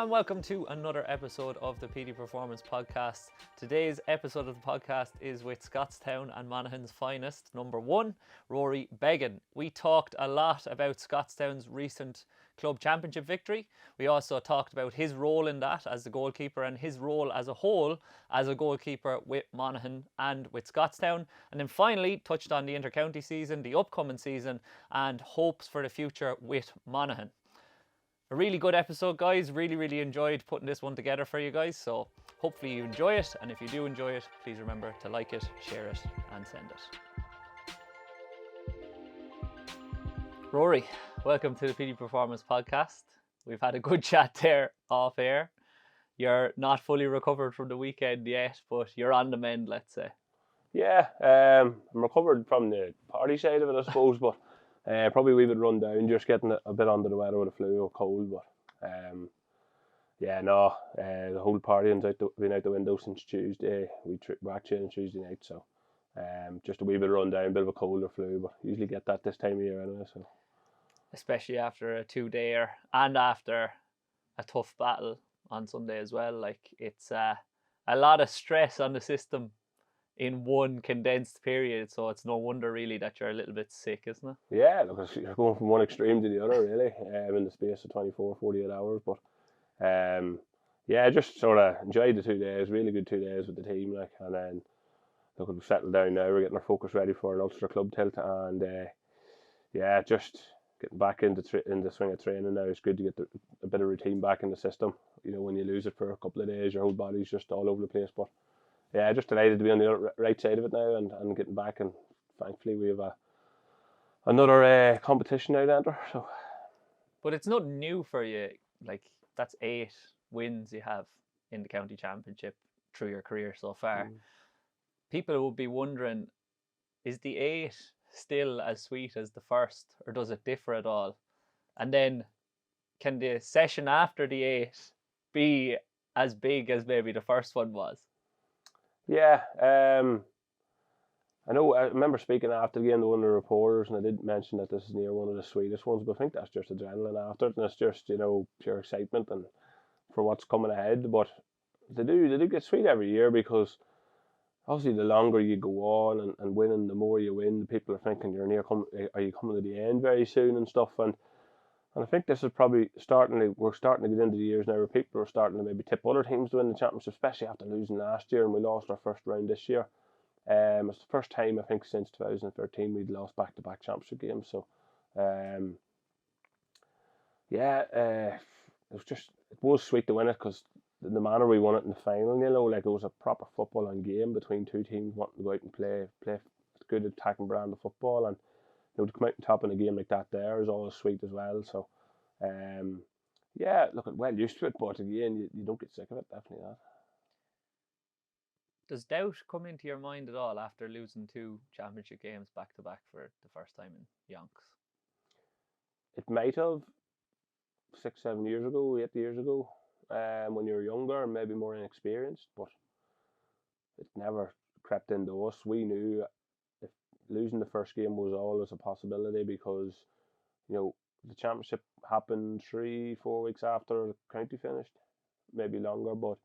and welcome to another episode of the Petey Performance Podcast. Today's episode of the podcast is with Scotstown and Monaghan's finest, number 1, Rory Beggan. We talked a lot about Scotstown's recent club championship victory. We also talked about his role in that as the goalkeeper and his role as a whole as a goalkeeper with Monaghan and with Scotstown. And then finally touched on the inter-county season, the upcoming season, and hopes for the future with Monaghan. A really good episode, guys. Really enjoyed putting this one together for you guys. So hopefully you enjoy it. And if you do enjoy it, please remember to like it, share it, and send it. Rory, welcome to the Petey Performance Podcast. We've had a good chat there off air. You're not fully recovered from the weekend yet, but you're on the mend, let's say. Yeah, I'm recovered from the party side of it, I suppose, but probably we would run down, just getting a bit under the weather with the flu or cold, but the whole partying's been out the window since Tuesday. We're actually on Tuesday night, so just a wee bit run down, a bit of a cold or flu, but usually get that this time of year anyway. So, especially after a 2-dayer and after a tough battle on Sunday as well, like it's a lot of stress on the system in one condensed period, so it's no wonder really that you're a little bit sick, isn't it? Yeah, look, you're going from one extreme to the other really, in the space of 48 hours, but just sort of enjoyed the 2 days, really good 2 days with the team, like, and then look, we've settled down now, we're getting our focus ready for an Ulster club tilt, and just getting back into the swing of training now. It's good to get a bit of routine back in the system. You know, when you lose it for a couple of days, your whole body's just all over the place, but yeah, just delighted to be on the right side of it now and getting back, and thankfully we have another competition now to enter. So, but it's not new for you. Like, that's 8 wins you have in the county championship through your career so far. People will be wondering, is the 8 still as sweet as the first, or does it differ at all? And then, can the session after the 8 be as big as maybe the first one was? Yeah, I remember speaking after the game to one of the reporters, and I did mention that this is near one of the sweetest ones, but I think that's just adrenaline after it, and it's just, you know, pure excitement and for what's coming ahead. But they do get sweet every year, because obviously the longer you go on and winning, the more you win, the people are thinking are you coming to the end very soon and stuff, and I think this is probably we're starting to get into the years now where people are starting to maybe tip other teams to win the championship, especially after losing last year, and we lost our first round this year. It's the first time, I think, since 2013 we'd lost back-to-back championship games. So, it was sweet to win it, because the manner we won it in the final, you know, like it was a proper footballing game between two teams wanting to go out and play a good attacking brand of football, and you know, to come out on top in a game like that there is always sweet as well. So, look, well used to it, but again, you don't get sick of it, definitely not. Does doubt come into your mind at all after losing 2 championship games back to back for the first time in Yonks? It might have 6-7 years ago, 8 years ago, when you were younger and maybe more inexperienced, but it never crept into us. We knew if losing the first game was always a possibility, because, you know, the championship happened 3-4 weeks after the county finished, maybe longer, but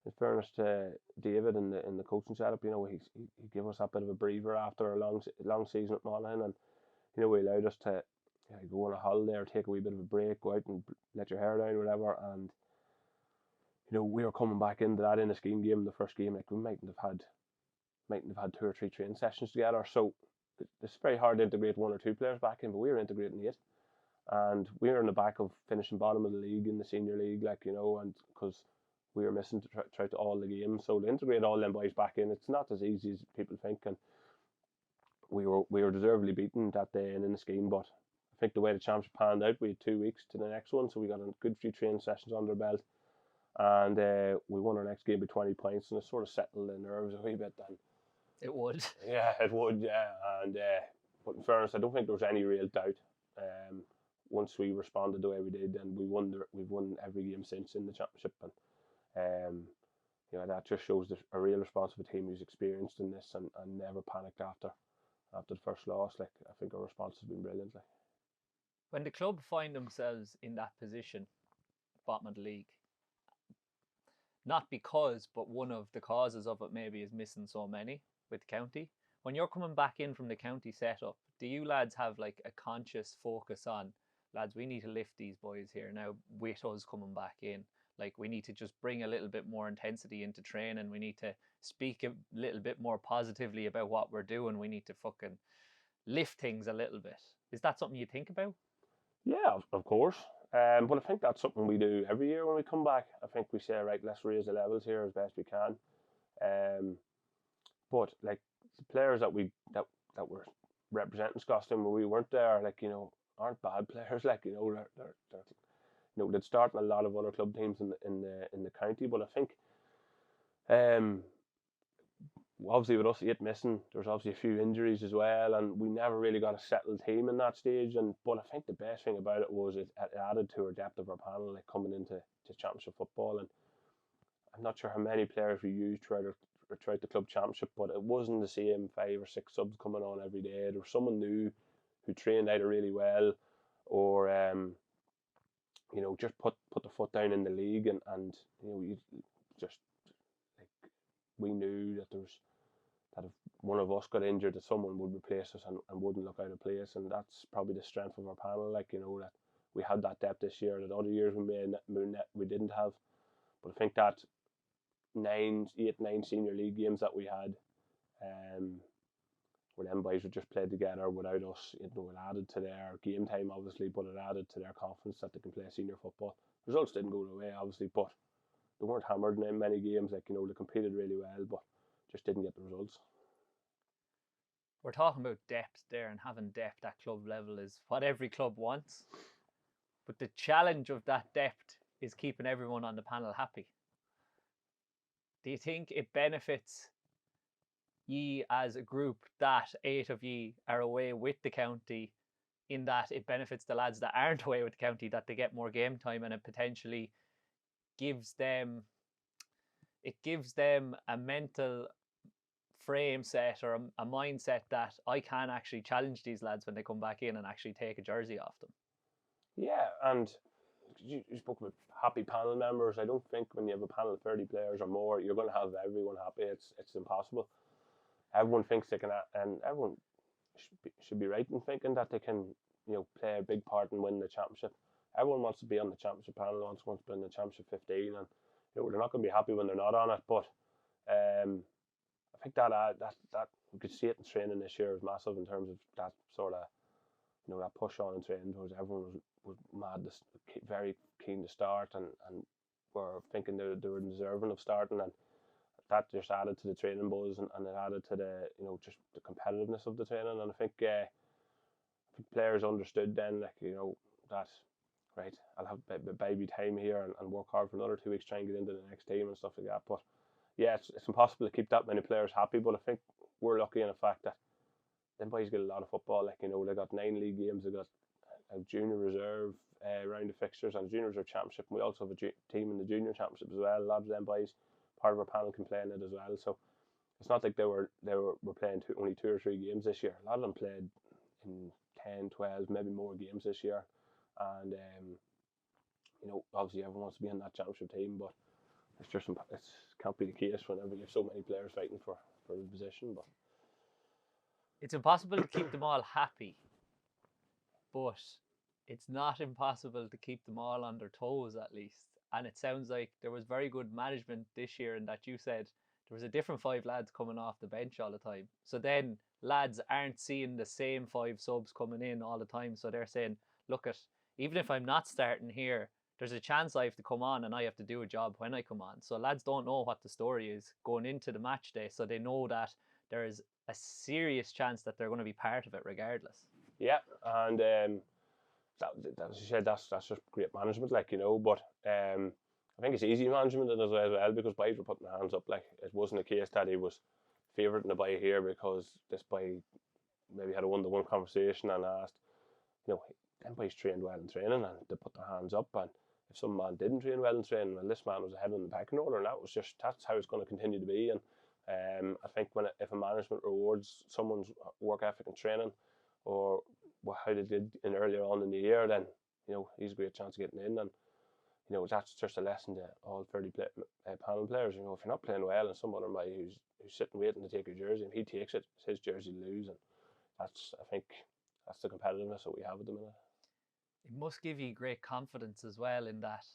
in fairness to David in the coaching setup, you know, he gave us that bit of a breather after a long season at Monaghan, and you know, he allowed us to go on a holiday or take a wee bit of a break, go out and let your hair down or whatever, and you know, we were coming back into that in a scheme game, the first game, like we mightn't have had 2 or 3 training sessions together, so it's very hard to integrate 1 or 2 players back in, but we were integrating 8, and we were in the back of finishing bottom of the league in the senior league, like, you know, and because we were missing throughout all the games, so to integrate all them boys back in, it's not as easy as people think, and we were deservedly beaten that day and in the scheme, but I think the way the championship panned out, we had 2 weeks to the next one, so we got a good few training sessions under the belt, and we won our next game by 20 points, and it sort of settled the nerves a wee bit then. It would. Yeah, it would, yeah, and but in fairness, I don't think there was any real doubt. Once we responded the way we did, and we've won every game since in the championship, and you know, that just shows a real responsible team who's experienced in this and never panicked after the first loss. Like, I think our response has been brilliant. Like, when the club find themselves in that position, bottom of the league, not because, but one of the causes of it maybe is missing so many with county. When you're coming back in from the county setup, do you lads have like a conscious focus on, lads, we need to lift these boys here now with us coming back in? Like, we need to just bring a little bit more intensity into training. We need to speak a little bit more positively about what we're doing. We need to fucking lift things a little bit. Is that something you think about? Yeah, of course. But I think that's something we do every year when we come back. I think we say, right, let's raise the levels here as best we can. But like the players that were representing Scotstown when we weren't there, like, you know, aren't bad players. Like, you know, they're you know, they'd start in a lot of other club teams in the county. But I think, obviously with us 8 missing, there's obviously a few injuries as well, and we never really got a settled team in that stage. But I think the best thing about it was it added to our depth of our panel, like coming into championship football. And I'm not sure how many players we used throughout the club championship, but it wasn't the same 5 or 6 subs coming on every day. There was someone new who trained either really well or you know, just put the foot down in the league, and you know, you just like, we knew that that if one of us got injured, that someone would replace us and wouldn't look out of place. And that's probably the strength of our panel, like, you know, that we had that depth this year that other years we didn't have. But I think that 9 senior league games that we had, where them boys would just play together without us, you know, it added to their game time, obviously, but it added to their confidence that they can play senior football. Results didn't go their way, obviously, but they weren't hammered in many games. Like, you know, they competed really well, but just didn't get the results. We're talking about depth there, and having depth at club level is what every club wants. But the challenge of that depth is keeping everyone on the panel happy. Do you think it benefits ye as a group that 8 of ye are away with the county, in that it benefits the lads that aren't away with the county, that they get more game time, and it potentially gives them a mental frame set or a mindset that I can actually challenge these lads when they come back in and actually take a jersey off them? Yeah, and you spoke about happy panel members. I don't think when you have a panel of 30 players or more, you're going to have everyone happy. It's impossible. Everyone thinks they can, and everyone should be right in thinking that they can, you know, play a big part in winning the championship. Everyone wants to be on the championship panel, wants to be in the championship 15, and you know, they're not going to be happy when they're not on it. But I think that we could see it in training this year is massive in terms of that sort of, you know, that push on in training towards everyone was mad, very keen to start, and were thinking they were deserving of starting, and that just added to the training buzz, and it added to the, you know, just the competitiveness of the training. And I think players understood then, like, you know, that right, I'll have baby time here and work hard for another 2 weeks, try and get into the next team and stuff like that. But yeah, it's impossible to keep that many players happy. But I think we're lucky in the fact that them boys get a lot of football. Like, you know, they got 9 league games, they got a junior reserve round of fixtures and a junior reserve championship. And we also have a team in the junior championship as well. A lot of them boys, part of our panel, can play in it as well. So it's not like they were playing only 2 or 3 games this year. A lot of them played in 10, 12, maybe more games this year. And you know, obviously everyone wants to be in that championship team, but it can't be the case whenever you have so many players fighting for the position. But it's impossible to keep them all happy, but it's not impossible to keep them all on their toes at least. And it sounds like there was very good management this year in that you said there was a different 5 lads coming off the bench all the time. So then lads aren't seeing the same 5 subs coming in all the time. So they're saying, look, even if I'm not starting here, there's a chance I have to come on and I have to do a job when I come on. So lads don't know what the story is going into the match day. So they know that there is a serious chance that they're going to be part of it regardless. Yeah, and as you said, that's just great management, like, you know. But I think it's easy management as well, because boys were putting their hands up. Like, it wasn't a case that he was favouring the boy here because this boy maybe had a one-to-one conversation and asked, you know, them boys trained well in training and they put their hands up. And if some man didn't train well in training, and this man was ahead in the pecking order, and that's how it's going to continue to be. And I think if a management rewards someone's work ethic and training, or how they did earlier on in the year, then, you know, he's a great chance of getting in. And you know, that's just a lesson to all 30 panel players. You know, if you're not playing well and some other guy who's sitting waiting to take your jersey, and he takes it, it's his jersey to lose. And I think that's the competitiveness that we have at the minute. It must give you great confidence as well, in that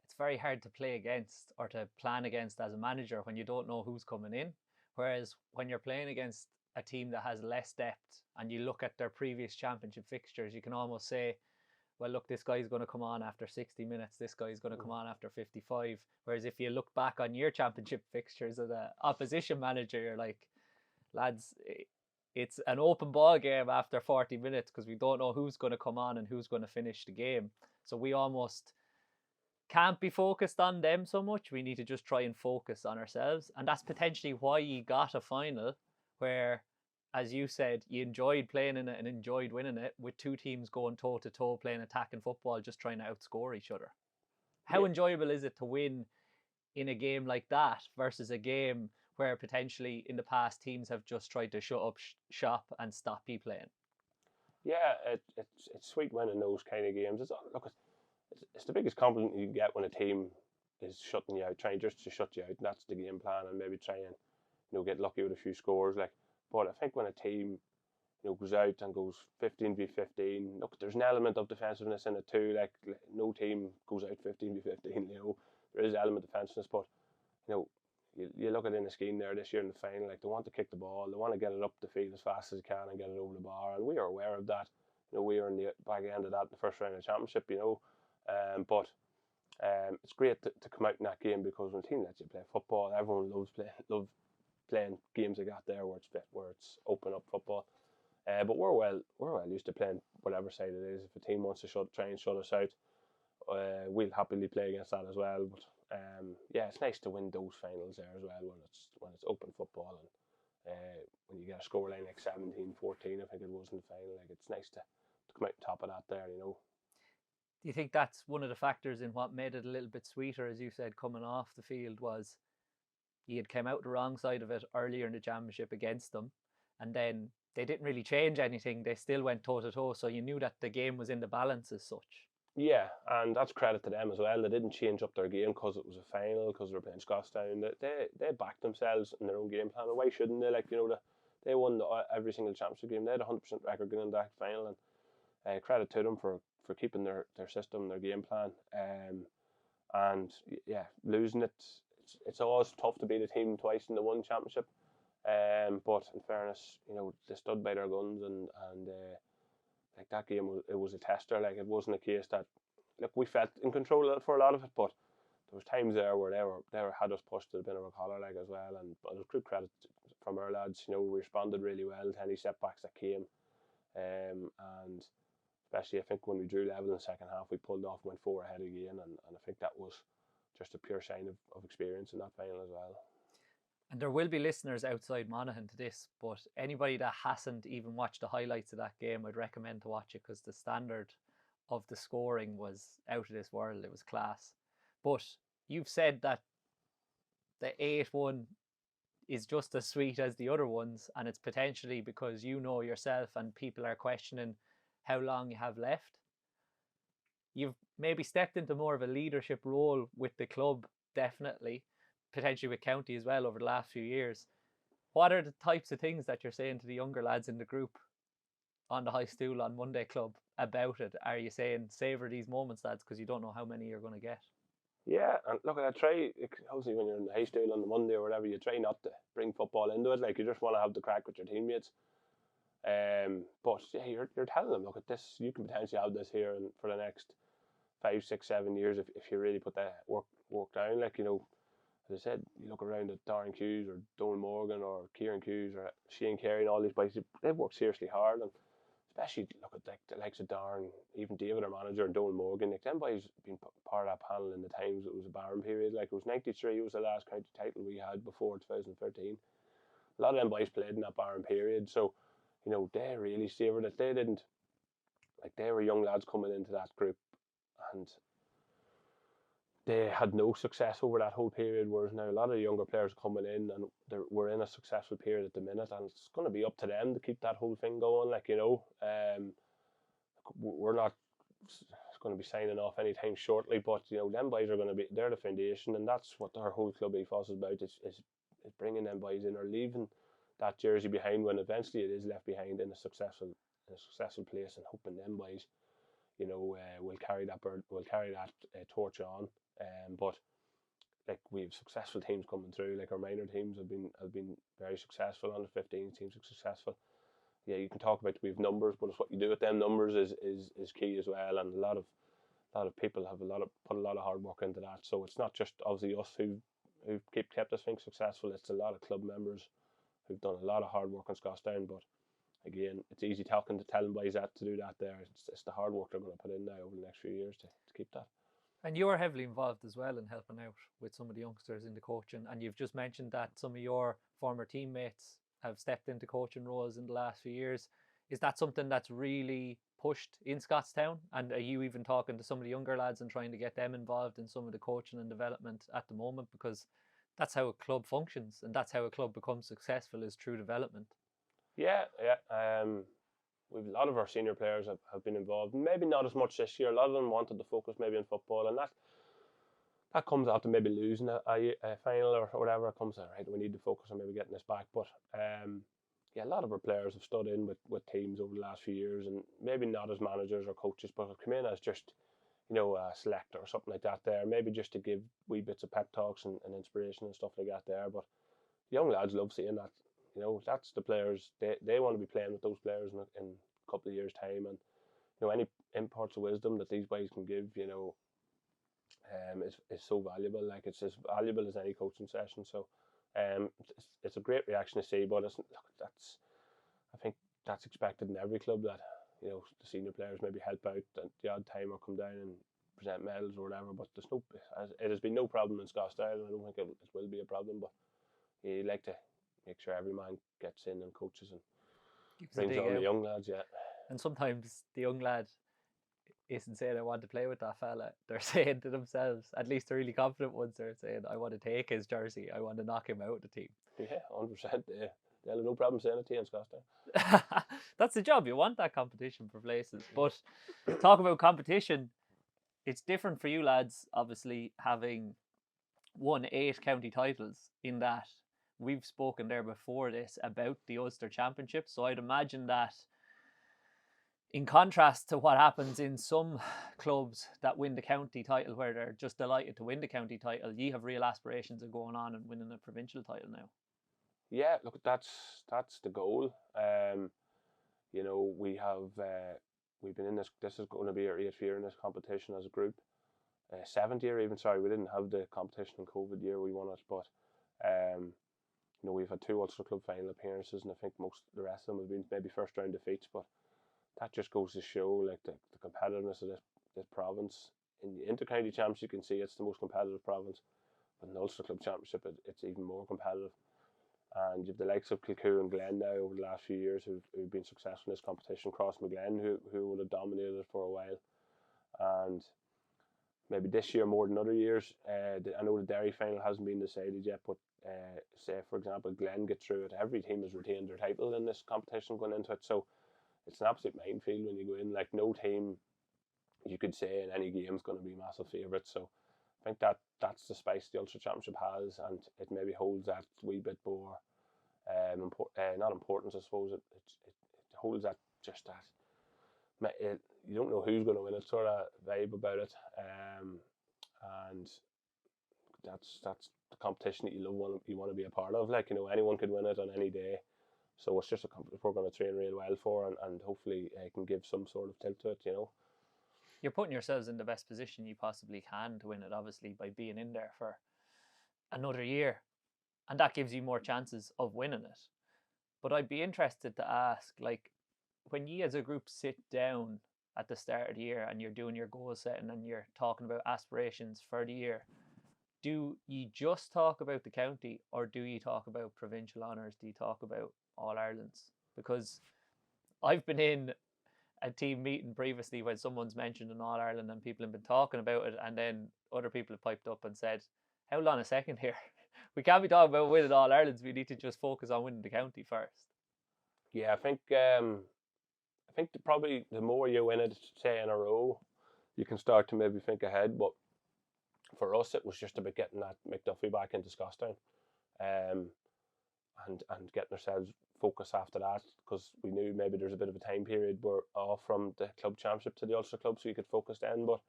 it's very hard to play against or to plan against as a manager when you don't know who's coming in. Whereas when you're playing against a team that has less depth and you look at their previous championship fixtures, you can almost say, well, look, this guy's going to come on after 60 minutes, this guy's going to come on after 55. Whereas if you look back on your championship fixtures as an opposition manager, you're like, lads, it's an open ball game after 40 minutes because we don't know who's going to come on and who's going to finish the game. So we almost can't be focused on them so much. We need to just try and focus on ourselves. And that's potentially why you got a final where, as you said, you enjoyed playing in it and enjoyed winning it, with two teams going toe-to-toe playing attacking football, just trying to outscore each other. How enjoyable is it to win in a game like that versus a game where potentially in the past teams have just tried to shut up shop and stop you playing? Yeah, it's sweet winning those kind of games. It's the biggest compliment you can get when a team is shutting you out, trying just to shut you out. And that's the game plan, and maybe try and, you know, get lucky with a few scores. Like, but I think when a team, you know, goes out and goes 15v15, look, there's an element of defensiveness in it too. Like, no team goes out 15v15. You know, there is an element of defensiveness, but you know, you look at Inniskeen there this year in the final. Like, they want to kick the ball, they want to get it up the field as fast as they can and get it over the bar, and we are aware of that. You know, we were in the back end of that in the first round of the championship. You know, but it's great to come out in that game, because when a team lets you play football, everyone loves playing games like that there where it's open up football. But we're well used to playing whatever side it is. If a team wants to try and shut us out, we'll happily play against that as well. But yeah, it's nice to win those finals there as well when it's open football, and when you get a scoreline like 17-14, I think it was in the final. Like, it's nice to come out on top of that there, you know. Do you think that's one of the factors in what made it a little bit sweeter, as you said, coming off the field, was you had come out the wrong side of it earlier in the championship against them, and then they didn't really change anything. They still went toe-to-toe, so you knew that the game was in the balance as such. Yeah, and that's credit to them as well. They didn't change up their game because it was a final, because they were playing Scotstown. They backed themselves in their own game plan. And why shouldn't they? Like, you know, they won every single championship game. They had a 100% record going into that final, and credit to them for keeping their system, their game plan. And yeah, losing it's always tough to beat a team twice in the one championship. But in fairness, you know, they stood by their guns, and like, that game it was a tester. Like, it wasn't a case that, look, we felt in control for a lot of it, but there was times there where they had us pushed to the bin of our collar, like, as well. And but it was good credit from our lads. You know, we responded really well to any setbacks that came, and especially I think when we drew level in the second half, we pulled off and went 4 ahead again, and I think that was just a pure sign of experience in that final as well. And there will be listeners outside Monaghan to this, but anybody that hasn't even watched the highlights of that game, I'd recommend to watch it, because the standard of the scoring was out of this world. It was class. But you've said that the 8-1 is just as sweet as the other ones, and it's potentially because you know yourself and people are questioning how long you have left. You've maybe stepped into more of a leadership role with the club, definitely, potentially with County as well over the last few years. What are the types of things that you're saying to the younger lads in the group on the high stool on Monday Club about it? Are you saying savour these moments, lads, because you don't know how many you're going to get? Yeah, and look, I try, obviously when you're in the high stool on the Monday or whatever, you try not to bring football into it. Like, you just want to have the crack with your teammates. But yeah, you're telling them, look at this, you can potentially have this here for the next 5, 6, 7 years if you really put that work down. Like, you know, as I said, you look around at Darren Hughes or Donal Morgan or Kieran Hughes or Shane Carey and all these boys, they've worked seriously hard, and especially look at like the likes of Darren, even David, our manager, and Donal Morgan. Like, them boys been part of that panel in the times it was a barren period. Like, it was 93, it was the last county title we had before 2013. A lot of them boys played in that barren period, so you know, they really savoured it. They didn't, like, they were young lads coming into that group, and they had no success over that whole period, whereas now a lot of the younger players are coming in, and we're in a successful period at the minute, and it's going to be up to them to keep that whole thing going. Like, you know, we're not going to be signing off anytime shortly. But them boys are going to be, they're the foundation, and that's what our whole club ethos is about. Is bringing them boys in, or leaving that jersey behind when eventually it is left behind in a successful place, and hoping them boys, will carry that torch on. But like, we have successful teams coming through. Like, our minor teams have been very successful. Under 15 teams are successful. Yeah, you can talk about we have numbers, but it's what you do with them numbers is key as well. And a lot of people have put a lot of hard work into that. So it's not just obviously us who kept this thing successful. It's a lot of club members who've done a lot of hard work on Scotstown. But again, it's easy telling boys that to do that there. It's the hard work they're going to put in now over the next few years to keep that. And you are heavily involved as well in helping out with some of the youngsters in the coaching. And you've just mentioned that some of your former teammates have stepped into coaching roles in the last few years. Is that something that's really pushed in Scotstown? And are you even talking to some of the younger lads and trying to get them involved in some of the coaching and development at the moment? Because that's how a club functions, and that's how a club becomes successful, is through development. Yeah. We've a lot of our senior players have been involved. Maybe not as much this year. A lot of them wanted to focus maybe on football, and that comes after maybe losing a final or whatever. It comes out, right, we need to focus on maybe getting this back. But a lot of our players have stood in with teams over the last few years, and maybe not as managers or coaches, but have come in as just a selector or something like that there. Maybe just to give wee bits of pep talks and inspiration and stuff like that there. But young lads love seeing that. That's the players. They want to be playing with those players in a couple of years' time, and any imports of wisdom that these boys can give, is so valuable. Like, it's as valuable as any coaching session. So, it's a great reaction to see. But I think that's expected in every club, that the senior players maybe help out at the odd time or come down and present medals or whatever. But it has been no problem in Scotstown, and I don't think it will be a problem. But you like to make sure every man gets in and coaches and brings on the young lads, yeah. And sometimes the young lad isn't saying I want to play with that fella. They're saying to themselves, at least the really confident ones, they're saying, I want to take his jersey. I want to knock him out of the team. Yeah, 100%. They'll have no problem saying it to you in Scotstown. That's the job. You want that competition for places. But talk about competition. It's different for you lads, obviously, having won 8 county titles, in that we've spoken there before this about the Ulster Championship. So I'd imagine that, in contrast to what happens in some clubs that win the county title, where they're just delighted to win the county title, you have real aspirations of going on and winning a provincial title now. Yeah, look, that's the goal. We've been in this. This is going to be our 8th year in this competition as a group. 7th year even. Sorry, we didn't have the competition in COVID year. We won it, but we've had 2 Ulster Club final appearances, and I think most of the rest of them have been maybe first round defeats. But that just goes to show, like, the competitiveness of this province. In the Inter-County Championship, you can see it's the most competitive province, but in the Ulster Club Championship, it's even more competitive. And you have the likes of Kilcoo and Glen now over the last few years who've been successful in this competition. Crossmaglen, who would have dominated it for a while, and maybe this year more than other years. I know the Derry final hasn't been decided yet, but say, for example, Glen get through it, every team has retained their title in this competition going into it. So it's an absolute minefield when you go in. Like, no team, you could say, in any game is going to be massive favourites. So I think that's the spice the Ulster Championship has, and it maybe holds that wee bit more, not importance, I suppose. It holds that, just that. You don't know who's going to win it sort of vibe about it, and that's the competition that you want to be a part of. Like, anyone could win it on any day. So it's just a competition we're going to train real well for, and hopefully can give some sort of tilt to it, You're putting yourselves in the best position you possibly can to win it, obviously, by being in there for another year. And that gives you more chances of winning it. But I'd be interested to ask, like, when you as a group sit down at the start of the year and you're doing your goal setting and you're talking about aspirations for the year, do you just talk about the county, or do you talk about provincial honours? Do you talk about All-Irelands? Because I've been in a team meeting previously when someone's mentioned an All-Ireland and people have been talking about it, and then other people have piped up and said, hold on a second here. We can't be talking about winning All-Irelands. We need to just focus on winning the county first. Yeah, I think probably the more you win it, say, in a row, you can start to maybe think ahead. But for us, it was just about getting that McDuffie back into Scotstown, um, and getting ourselves focused after that, because we knew maybe there's a bit of a time period we're off from the club championship to the Ulster club, so you could focus then. But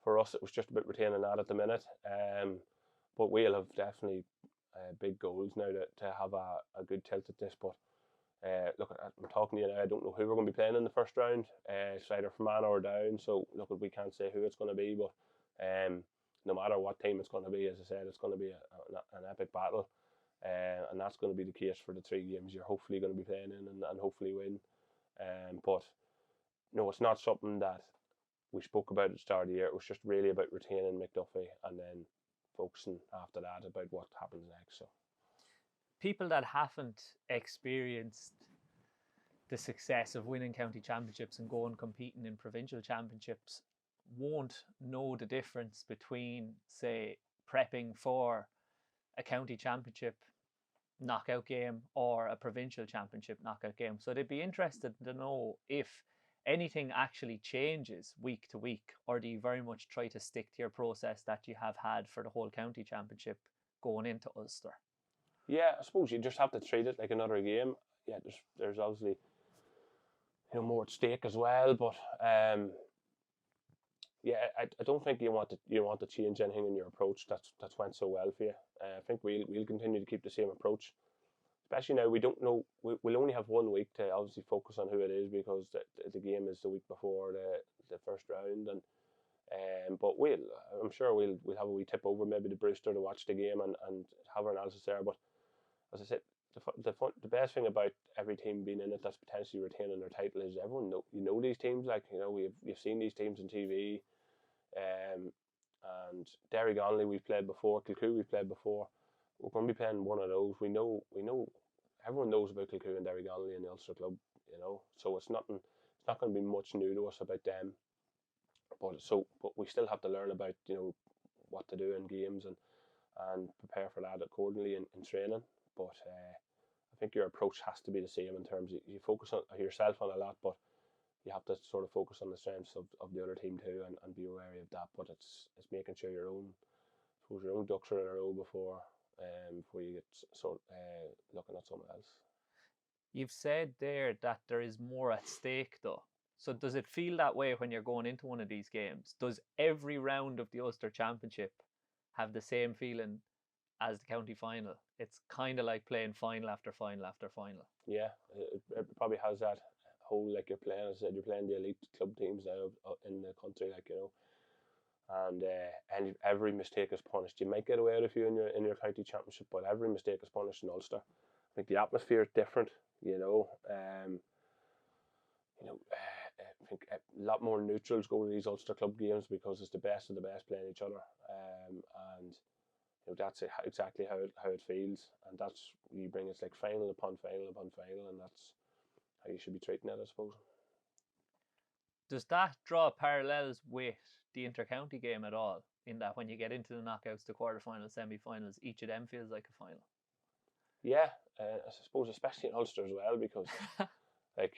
for us, it was just about retaining that at the minute. But we'll have definitely big goals now to have a good tilt at this. But look, I'm talking to you now. I don't know who we're going to be playing in the first round. It's either Fermanagh or down. So look, we can't say who it's going to be. But no matter what team it's going to be, as I said, it's going to be an epic battle. And that's going to be the case for the 3 games you're hopefully going to be playing in, and hopefully win. But no, it's not something that we spoke about at the start of the year. It was just really about retaining McDuffie and then focusing after that about what happens next. So people that haven't experienced the success of winning county championships and going competing in provincial championships won't know the difference between, say, prepping for a county championship knockout game or a provincial championship knockout game. So they'd be interested to know if anything actually changes week to week, or do you very much try to stick to your process that you have had for the whole county championship going into Ulster? Yeah, I suppose you just have to treat it like another game. Yeah, there's obviously more at stake as well, but yeah, I don't think you want to change anything in your approach that's went so well for you. I think we'll continue to keep the same approach, especially now we don't know. We'll only have 1 week to obviously focus on who it is, because the game is the week before the first round, and but I'm sure we'll have a wee tip over maybe to Brewster to watch the game and have our analysis there. But as I said, the best thing about every team being in it that's potentially retaining their title is everyone know these teams. Like, we've seen these teams on TV, and Derry Gonley we've played before, Kilcoo we've played before. We're going to be playing one of those. We know everyone knows about Kilcoo and Derry Gonley and the Ulster club, so it's not going to be much new to us about them. But we still have to learn about what to do in games and prepare for that accordingly in training. But I think your approach has to be the same in terms of you focus on yourself on a lot, but you have to sort of focus on the strengths of the other team too, and be wary of that. But it's making sure your own ducks are in a row before you get looking at someone else. You've said there that there is more at stake though. So does it feel that way when you're going into one of these games? Does every round of the Ulster Championship have the same feeling as the county final? It's kind of like playing final after final after final. Yeah, it probably has that whole, like, you're playing, as I said, you're playing the elite club teams now in the country, and every mistake is punished. You might get away with a few in your county championship, but every mistake is punished in Ulster. I think the atmosphere is different, I think a lot more neutrals go to these Ulster club games because it's the best of the best playing each other, and that's exactly how it feels, and that's you bring it's like final upon final upon final, and that's how you should be treating it, I suppose. Does that draw parallels with the inter-county game at all, in that when you get into the knockouts, the quarterfinals, semi-finals, each of them feels like a final? Yeah, I suppose especially in Ulster as well, because like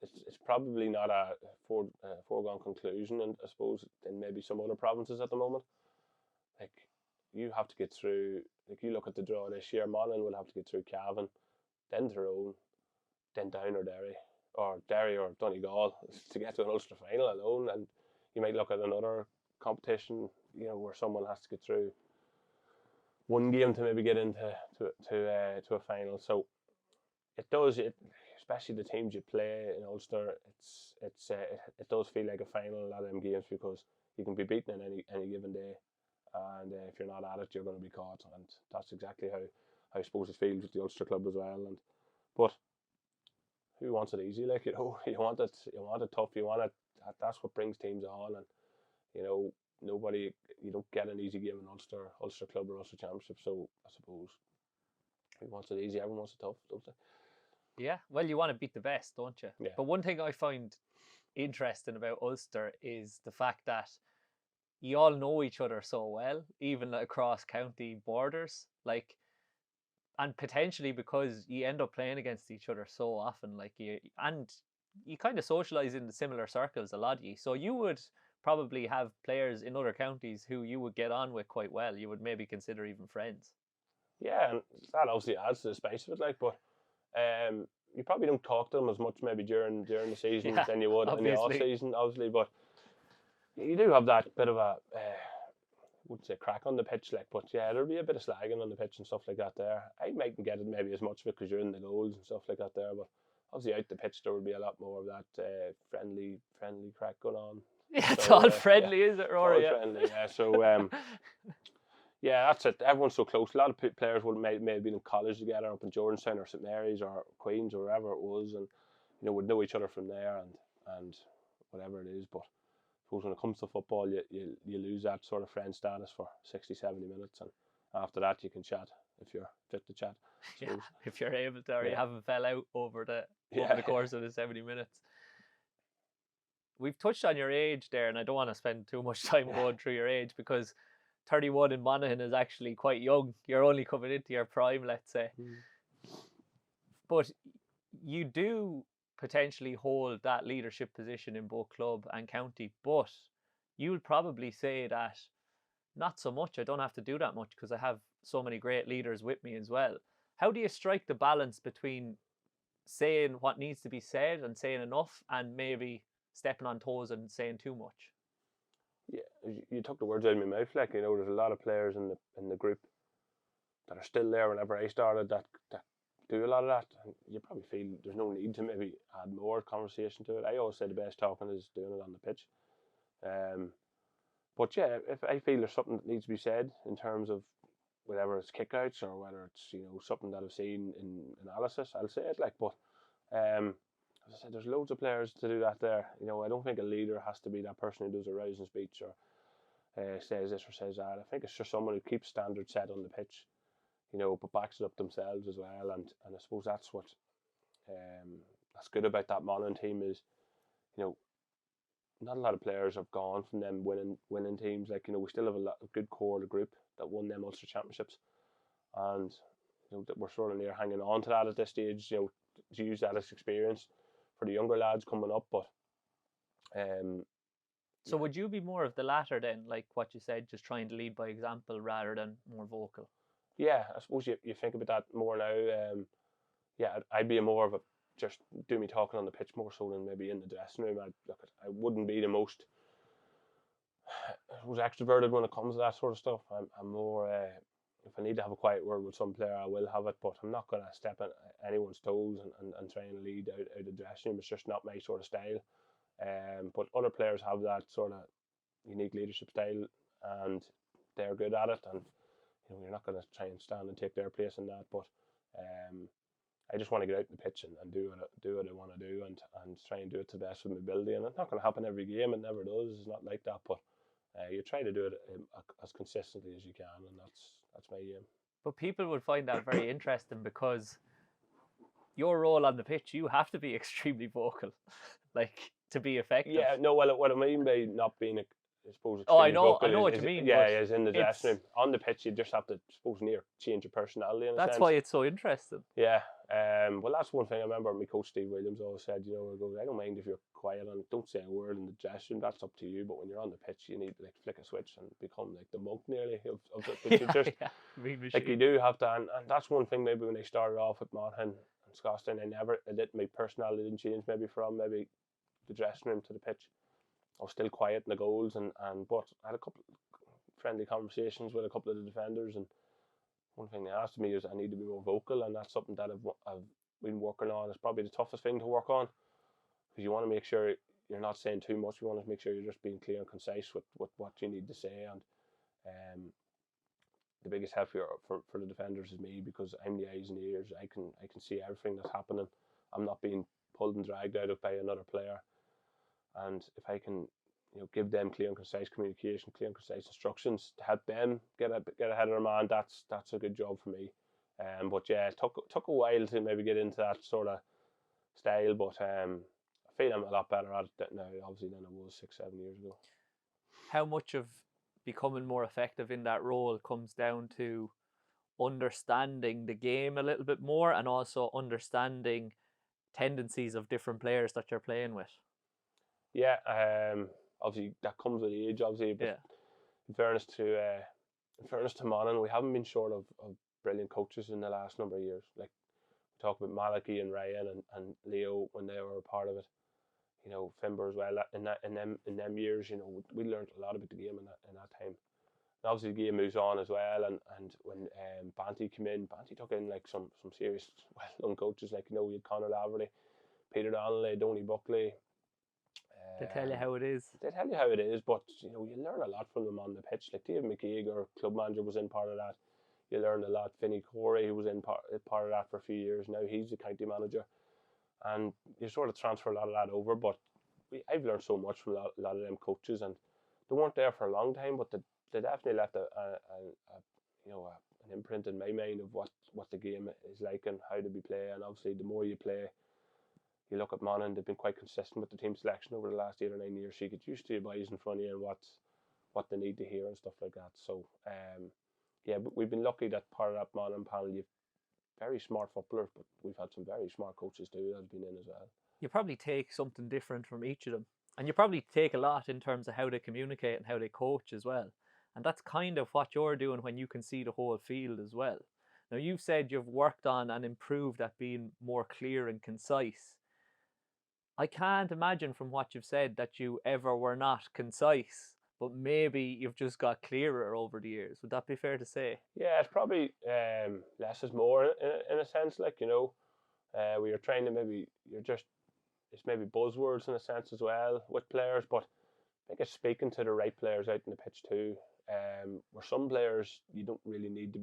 it's probably not a foregone conclusion, and I suppose in maybe some other provinces at the moment, like you have to get through. Like you look at the draw this year, Monaghan will have to get through Cavan, then Tyrone, then Down or Derry or Donegal to get to an Ulster final alone, and you might look at another competition, where someone has to get through one game to maybe get into to a final. So it does especially the teams you play in Ulster. It does feel like a final, a lot of them games, because you can be beaten in any given day, and if you're not at it, you're going to be caught, and that's exactly how I suppose it feels with the Ulster club as well. But who wants it easy? Like, you want it tough. You want it. That's what brings teams on, and nobody. You don't get an easy game in Ulster club or Ulster Championship. So I suppose who wants it easy? Everyone wants it tough, don't they? Yeah, well, you want to beat the best, don't you? Yeah. But one thing I find interesting about Ulster is the fact that you all know each other so well, even across county borders. Like, and potentially because you end up playing against each other so often, like you kind of socialize in the similar circles, a lot of you. So you would probably have players in other counties who you would get on with quite well. You would maybe consider even friends. Yeah, and that obviously adds to the spice of it, like, but you probably don't talk to them as much maybe during the season Yeah, than you would in the off obviously. season, obviously. But you do have that bit of a wouldn't say crack on the pitch, like, but yeah, there'll be a bit of slagging on the pitch and stuff like that there. I mightn't get it maybe as much of it because you're in the goals and stuff like that there, but obviously out the pitch there will be a lot more of that friendly crack going on. Yeah, it's So, all friendly, yeah, is it, Rory? all friendly, yeah. So yeah, that's it. Everyone's so close. A lot of players would maybe been in college together up in Jordanstown or St Mary's or Queens or wherever it was, and would know each other from there and whatever it is. But I suppose when it comes to football, you lose that sort of friend status for 60, 70 minutes, and after that you can chat if you're fit to chat. Yeah, if you're able to, or you haven't fell out over the course of the 70 minutes. We've touched on your age there, and I don't want to spend too much time going through your age because 31 in Monaghan is actually quite young. You're only coming into your prime, let's say. But you do potentially hold that leadership position in both club and county, but you'll probably say that not so much. I don't have to do that much because I have so many great leaders with me as well. How do you strike the balance between saying what needs to be said and saying enough and maybe stepping on toes and saying too much? Yeah, you took the words out of my mouth. Like, there's a lot of players in the group that are still there whenever I started that do a lot of that. And you probably feel there's no need to maybe add more conversation to it. I always say the best talking is doing it on the pitch. But yeah, if I feel there's something that needs to be said in terms of whether it's kickouts or whether it's something that I've seen in analysis, I'll say it. Like, but as I said, there's loads of players to do that there. I don't think a leader has to be that person who does a rousing speech or says this or says that. I think it's just someone who keeps standards set on the pitch, but backs it up themselves as well. And I suppose that's what that's good about that Monaghan team is, not a lot of players have gone from them winning teams. Like, we still have a good core of the group that won them Ulster Championships, and that we're sort of near hanging on to that at this stage. To use that as experience for the younger lads coming up. But so would you be more of the latter then, like what you said, just trying to lead by example rather than more vocal? Yeah, I suppose you think about that more now. Yeah, I'd be more of a just do me talking on the pitch more so than maybe in the dressing room. I wouldn't be the most extroverted when it comes to that sort of stuff. I'm more if I need to have a quiet word with some player, I will have it, but I'm not going to step on anyone's toes and try and lead out the dressing room. It's just not my sort of style. But other players have that sort of unique leadership style, and they're good at it. And you're not going to try and stand and take their place in that. But I just want to get out in the pitch and do what I want to do and try and do it to the best of my ability. And it's not going to happen every game. It never does. It's not like that. But you try to do it as consistently as you can, and that's my aim. But people would find that very interesting because your role on the pitch, you have to be extremely vocal, like to be effective. Yeah, no. Well, what I mean by not being, I suppose, I know what you mean. Yeah, is in the dressing room. On the pitch, you just have to, change your personality. That's why it's so interesting. Yeah. Well, that's one thing I remember. My coach Steve Williams always said, I don't mind if you're quiet and don't say a word in the dressing room. That's up to you. But when you're on the pitch, you need to flick a switch and become like the monk nearly of it. Like you do have to, and that's one thing. Maybe when I started off with Monaghan and Scotstown, my personality didn't change. Maybe from the dressing room to the pitch. I was still quiet in the goals, but I had a couple of friendly conversations with a couple of the defenders, and one thing they asked me is I need to be more vocal, and that's something that I've been working on. It's probably the toughest thing to work on because you want to make sure you're not saying too much. You want to make sure you're just being clear and concise with what you need to say, and the biggest help for the defenders is me because I'm the eyes and the ears. I can see everything that's happening. I'm not being pulled and dragged out of by another player. And if I can, give them clear and concise communication, clear and concise instructions to help them get ahead of their man, that's a good job for me. But yeah, it took a while to maybe get into that sort of style, but I feel I'm a lot better at it now, obviously, than I was 6-7 years ago. How much of becoming more effective in that role comes down to understanding the game a little bit more and also understanding tendencies of different players that you're playing with? Yeah, obviously that comes with age, obviously. But Yeah. in fairness to Monaghan, we haven't been short of brilliant coaches in the last number of years. Like we talk about Malachi and Ryan and Leo when they were a part of it. You know, Fimber as well. In them years, you know, we learned a lot about the game in that time. And obviously the game moves on as well, and when Banty came in, Banty took in like some serious well-known coaches, like, you know, we had Conor Laverty, Peter Donnelly, Donny Buckley. They tell you how it is. They tell you how it is, but you know, you learn a lot from them on the pitch. Like Dave McKeag, our club manager, was in part of that. You learned a lot. Vinnie Corey, who was in part of that for a few years now, he's the county manager, and you sort of transfer a lot of that over. But I've learned so much from a lot of them coaches, and they weren't there for a long time, but they definitely left an imprint in my mind of what the game is like and how to be played. And obviously, the more you play, you look at Monaghan, they've been quite consistent with the team selection over the last 8 or 9 years. So you get used to your boys in front of you and what they need to hear and stuff like that. So but we've been lucky that part of that Monaghan panel, you've very smart footballers, but we've had some very smart coaches too that have been in as well. You probably take something different from each of them. And you probably take a lot in terms of how they communicate and how they coach as well. And that's kind of what you're doing when you can see the whole field as well. Now, you've said you've worked on and improved at being more clear and concise. I can't imagine from what you've said that you ever were not concise, but maybe you've just got clearer over the years. Would that be fair to say? Yeah, it's probably less is more in a sense. Like, you know, we are trying to it's maybe buzzwords in a sense as well with players, but I think it's speaking to the right players out in the pitch too. Where some players you don't really need to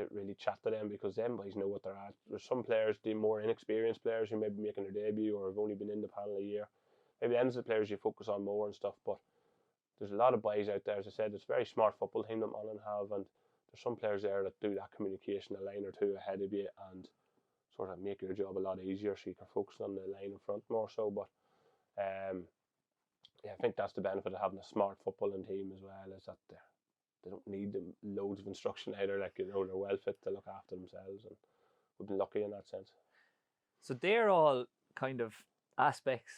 really chat to them because them boys know what they're at. There's some players, the more inexperienced players who may be making their debut or have only been in the panel a year. Maybe them's the players you focus on more and stuff, but there's a lot of boys out there, as I said, it's a very smart football team that Monaghan have, and there's some players there that do that communication a line or two ahead of you and sort of make your job a lot easier so you can focus on the line in front more so. But I think that's the benefit of having a smart footballing team as well, is that they don't need loads of instruction either. Like, you know, they're well fit to look after themselves, and we've been lucky in that sense. So they're all kind of aspects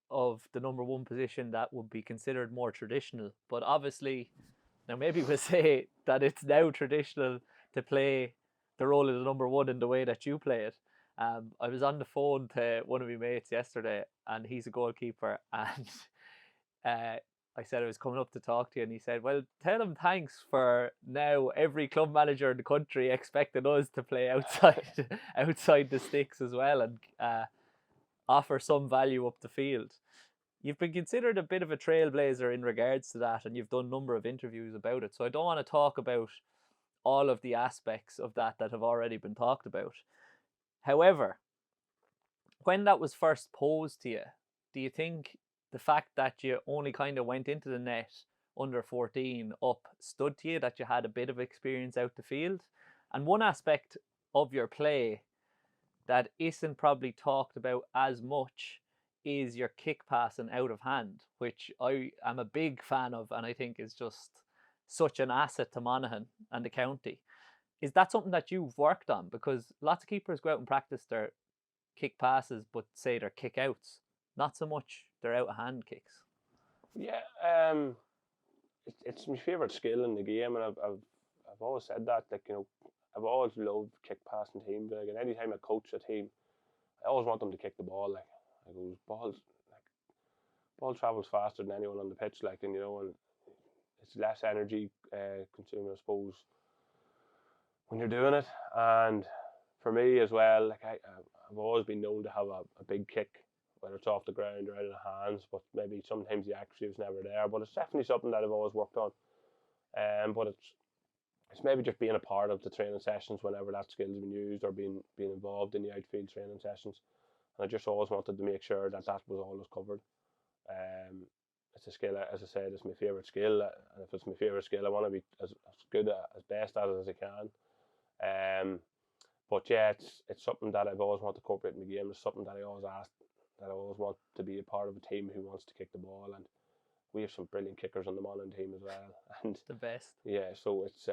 of the number one position that would be considered more traditional, but obviously now maybe we'll say that it's now traditional to play the role of the number one in the way that you play it. I was on the phone to one of my mates yesterday, and he's a goalkeeper, and I said I was coming up to talk to you, and he said, well, tell him thanks for now every club manager in the country expecting us to play outside the sticks as well, and offer some value up the field. You've been considered a bit of a trailblazer in regards to that, and you've done a number of interviews about it. So I don't want to talk about all of the aspects of that have already been talked about. However, when that was first posed to you, do you think the fact that you only kind of went into the net under 14 up stood to you, that you had a bit of experience out the field? And one aspect of your play that isn't probably talked about as much is your kick passing out of hand, which I am a big fan of, and I think is just such an asset to Monaghan and the county. Is that something that you've worked on? Because lots of keepers go out and practice their kick passes, but say they're kick outs, not so much their out of hand kicks. Yeah, it's my favourite skill in the game, and I've always said that. Like, you know, I've always loved kick passing teams. Like, and any time I coach a team, I always want them to kick the ball. Like, ball travels faster than anyone on the pitch. Like, and you know, and it's less energy consuming, I suppose, when you're doing it. And for me as well, like I've always been known to have a big kick, whether it's off the ground or out of the hands. But maybe sometimes the accuracy was never there. But it's definitely something that I've always worked on. But it's maybe just being a part of the training sessions whenever that skill's been used, or being involved in the outfield training sessions. And I just always wanted to make sure that was always covered. It's a skill, as I said, it's my favourite skill, and if it's my favourite skill, I want to be as good, as best at it as I can. But yeah, it's something that I've always wanted to incorporate in the game. It's something that I always asked, that I always want to be a part of a team who wants to kick the ball, and we have some brilliant kickers on the Monaghan team as well. And the best. Yeah, so it's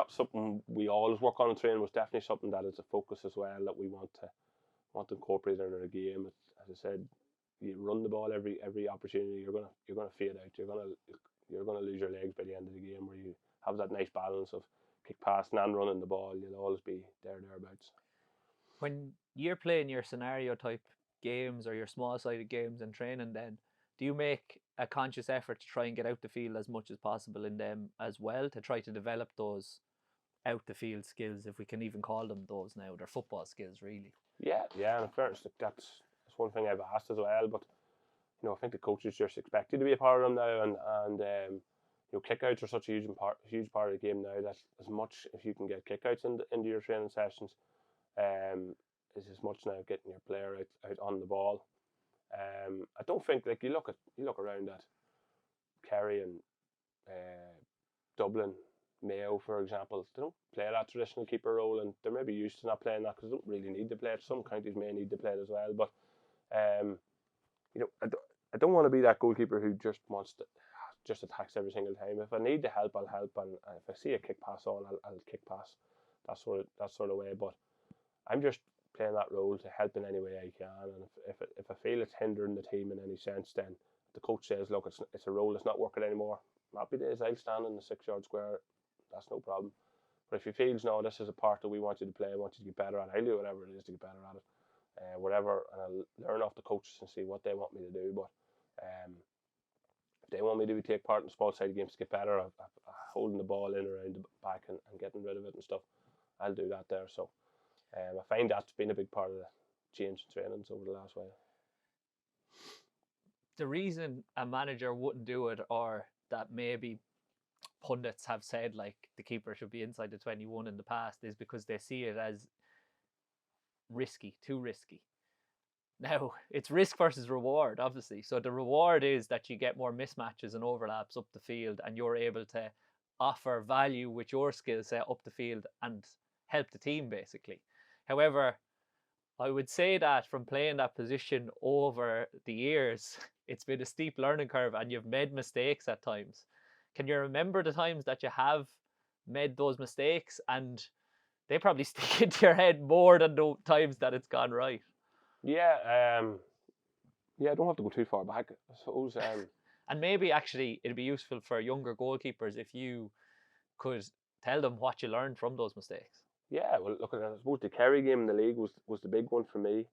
something we always work on in training. Was definitely something that is a focus as well, that we want want to incorporate it into the game. As I said, you run the ball every opportunity. You're gonna fade out. You're gonna lose your legs by the end of the game, where you have that nice balance of kick passing and running the ball. You'll always be thereabouts. When you're playing your scenario type games or your small sided games and training, then do you make a conscious effort to try and get out the field as much as possible in them as well, to try to develop those out the field skills, if we can even call them those now? They're football skills, really. Yeah, and in fairness, that's one thing I've asked as well. But I think the coaches just expect you to be a part of them now, and kickouts are such a huge part of the game now, that as much if you can get kickouts into your training sessions, is as much now getting your player out on the ball. I don't think, like, you look around at Kerry and Dublin, Mayo, for example. They don't play that traditional keeper role, and they're maybe used to not playing that because they don't really need to play it. Some counties may need to play it as well, but I don't want to be that goalkeeper who just wants to attacks every single time. If I need to help, I'll help, and if I see a kick pass on, I'll kick pass. That sort of way. But I'm just playing that role to help in any way I can, and if I feel it's hindering the team in any sense, then the coach says, look, it's a role that's not working anymore. Happy days, I'll stand in the 6-yard square. That's no problem. But if he feels, no, this is a part that we want you to play, I want you to get better at, I'll do whatever it is to get better at it. Whatever, and I'll learn off the coaches and see what they want me to do. But if they want me to take part in small side games to get better at holding the ball in around the back and getting rid of it and stuff, I'll do that there. So I find that's been a big part of the change in trainings over the last while. The reason a manager wouldn't do it, or that maybe pundits have said like the keeper should be inside the 21 in the past, is because they see it as risky, too risky. Now, it's risk versus reward, obviously. So the reward is that you get more mismatches and overlaps up the field, and you're able to offer value with your skill set up the field and help the team, basically. However, I would say that from playing that position over the years, it's been a steep learning curve, and you've made mistakes at times. Can you remember the times that you have made those mistakes, and they probably stick into your head more than the times that it's gone right? Yeah, I don't have to go too far back, I suppose. And maybe actually it'd be useful for younger goalkeepers if you could tell them what you learned from those mistakes. Yeah, well, look, I suppose the Kerry game in the league was the big one for me.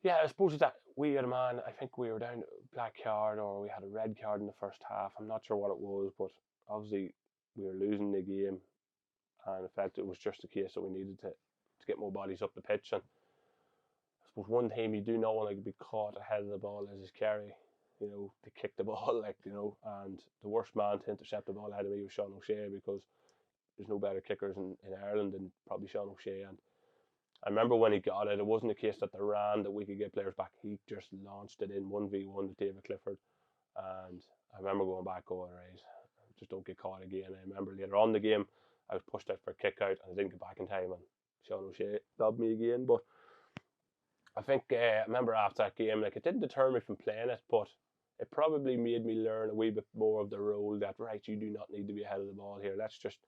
Yeah, I suppose that we had a man, I think we were down black card, or we had a red card in the first half. I'm not sure what it was, but obviously we were losing the game, and in fact it was just a case that we needed to get more bodies up the pitch. And I suppose one team you do not want to be caught ahead of the ball is Kerry, to kick the ball, and the worst man to intercept the ball ahead of me was Sean O'Shea, because there's no better kickers in Ireland than probably Sean O'Shea. And I remember when he got it, it wasn't a case that they ran that we could get players back. He just launched it in 1v1 with David Clifford. And I remember going back, right, just don't get caught again. I remember later on in the game, I was pushed out for a kick out and I didn't get back in time, and Sean O'Shea robbed me again. But I think I remember after that game, it didn't deter me from playing it, but it probably made me learn a wee bit more of the role that, right, you do not need to be ahead of the ball here. Let's just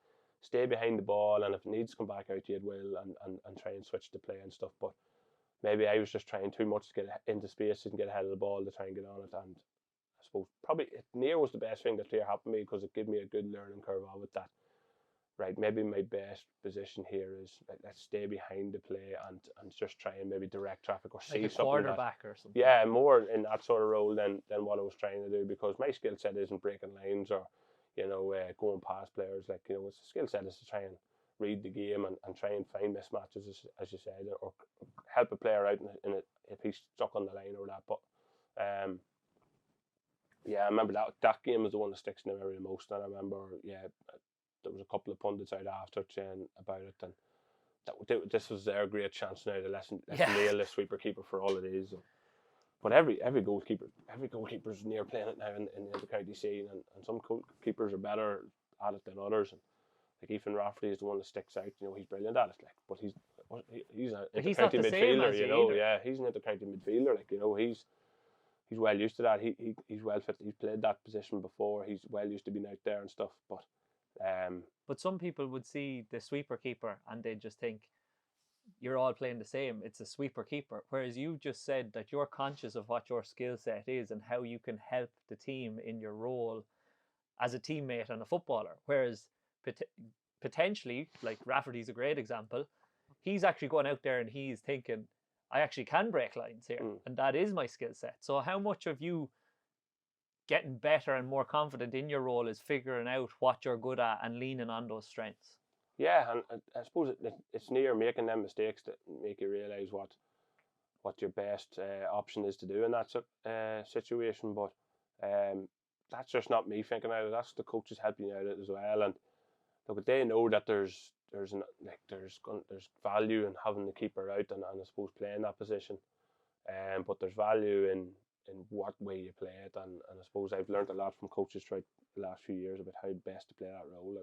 stay behind the ball, and if it needs to come back out, you will, and try and switch the play and stuff. But maybe I was just trying too much to get into space and get ahead of the ball to try and get on it. And I suppose probably near was the best thing that happened to me, because it gave me a good learning curve of it, that right, maybe my best position here is let's stay behind the play and just try and maybe direct traffic or see like a something. Quarterback or something. Yeah, more in that sort of role than what I was trying to do, because my skill set isn't breaking lines or going past players. It's a skill set is to try and read the game and try and find mismatches, as you said, or help a player out in it if he's stuck on the line or that. But yeah, I remember that game was the one that sticks in the memory the most. And I remember, there was a couple of pundits out after saying about it, and this was their great chance now to let's nail the sweeper keeper for all it is. But every goalkeeper's near playing it now in the intercounty scene, and some goalkeepers are better at it than others. And like Ethan Rafferty is the one that sticks out. He's brilliant at it. But he's an intercounty midfielder. Yeah, he's an intercounty midfielder. He's well used to that. He's well fit. He's played that position before. He's well used to being out there and stuff. But some people would see the sweeper keeper and they just think you're all playing the same. It's a sweeper keeper. Whereas you just said that you're conscious of what your skill set is and how you can help the team in your role as a teammate and a footballer. Whereas potentially, like Rafferty's a great example, he's actually going out there and he's thinking, I actually can break lines here, and that is my skill set. So how much of you getting better and more confident in your role is figuring out what you're good at and leaning on those strengths? Yeah, and I suppose it's near making them mistakes that make you realise what your best option is to do in that situation. But that's just not me thinking out of it. That's the coaches helping you out of it as well. And look, they know that there's value in having the keeper out and I suppose playing that position. But there's value in what way you play it, and I suppose I've learned a lot from coaches throughout the last few years about how best to play that role.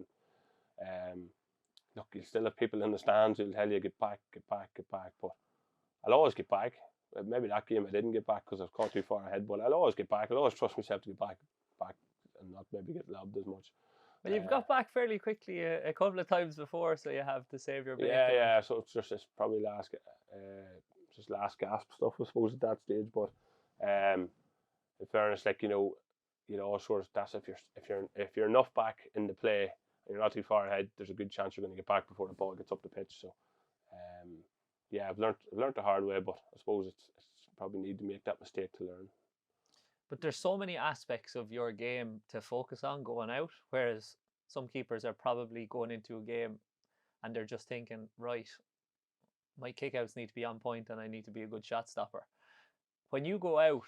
And look, you'll still have people in the stands who'll tell you get back, but I'll always get back. Maybe that game I didn't get back because I was caught too far ahead, but I'll always get back. I'll always trust myself to get back, and not maybe get lobbed as much. Well, you've got back fairly quickly a couple of times before, so you have to save your bacon. Yeah. So it's probably last gasp stuff, I suppose, at that stage. But in fairness, like sort of that's if you're enough back in the play and you're not too far ahead, there's a good chance you're going to get back before the ball gets up the pitch. So yeah, I've learned the hard way, but I suppose it's probably need to make that mistake to learn. But there's so many aspects of your game to focus on going out, whereas some keepers are probably going into a game and they're just thinking, right, my kickouts need to be on point and I need to be a good shot stopper. When you go out,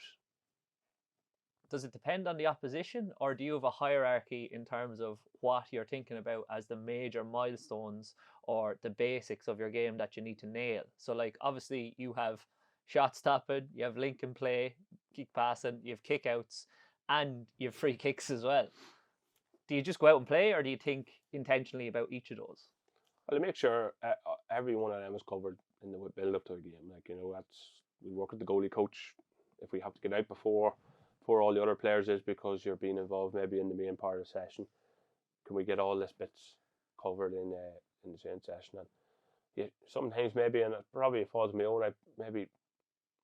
does it depend on the opposition, or do you have a hierarchy in terms of what you're thinking about as the major milestones or the basics of your game that you need to nail? So like obviously you have shot stopping, you have link and play, kick passing, you have kickouts, and you have free kicks as well. Do you just go out and play, or do you think intentionally about each of those? Well, to make sure every one of them is covered in the build up to a game. Like we work with the goalie coach. If we have to get out before all the other players is because you're being involved maybe in the main part of the session, can we get all this bits covered in the same session? And yeah, sometimes maybe, and it probably falls on my own, I maybe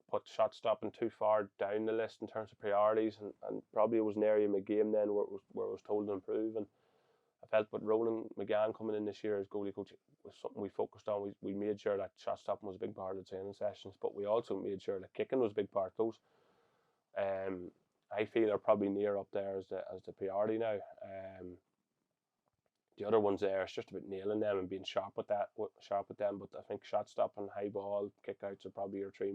put shot stopping too far down the list in terms of priorities, and probably it was an area in my game then where I was told to improve. And I felt with Roland McGann coming in this year as goalie coach was something we focused on. We made sure that shot stopping was a big part of the training sessions, but we also made sure that kicking was a big part of those. I feel are probably near up there as the priority now. The other ones there, it's just about nailing them and being sharp with them. But I think shot stopping, high ball, kickouts are probably your three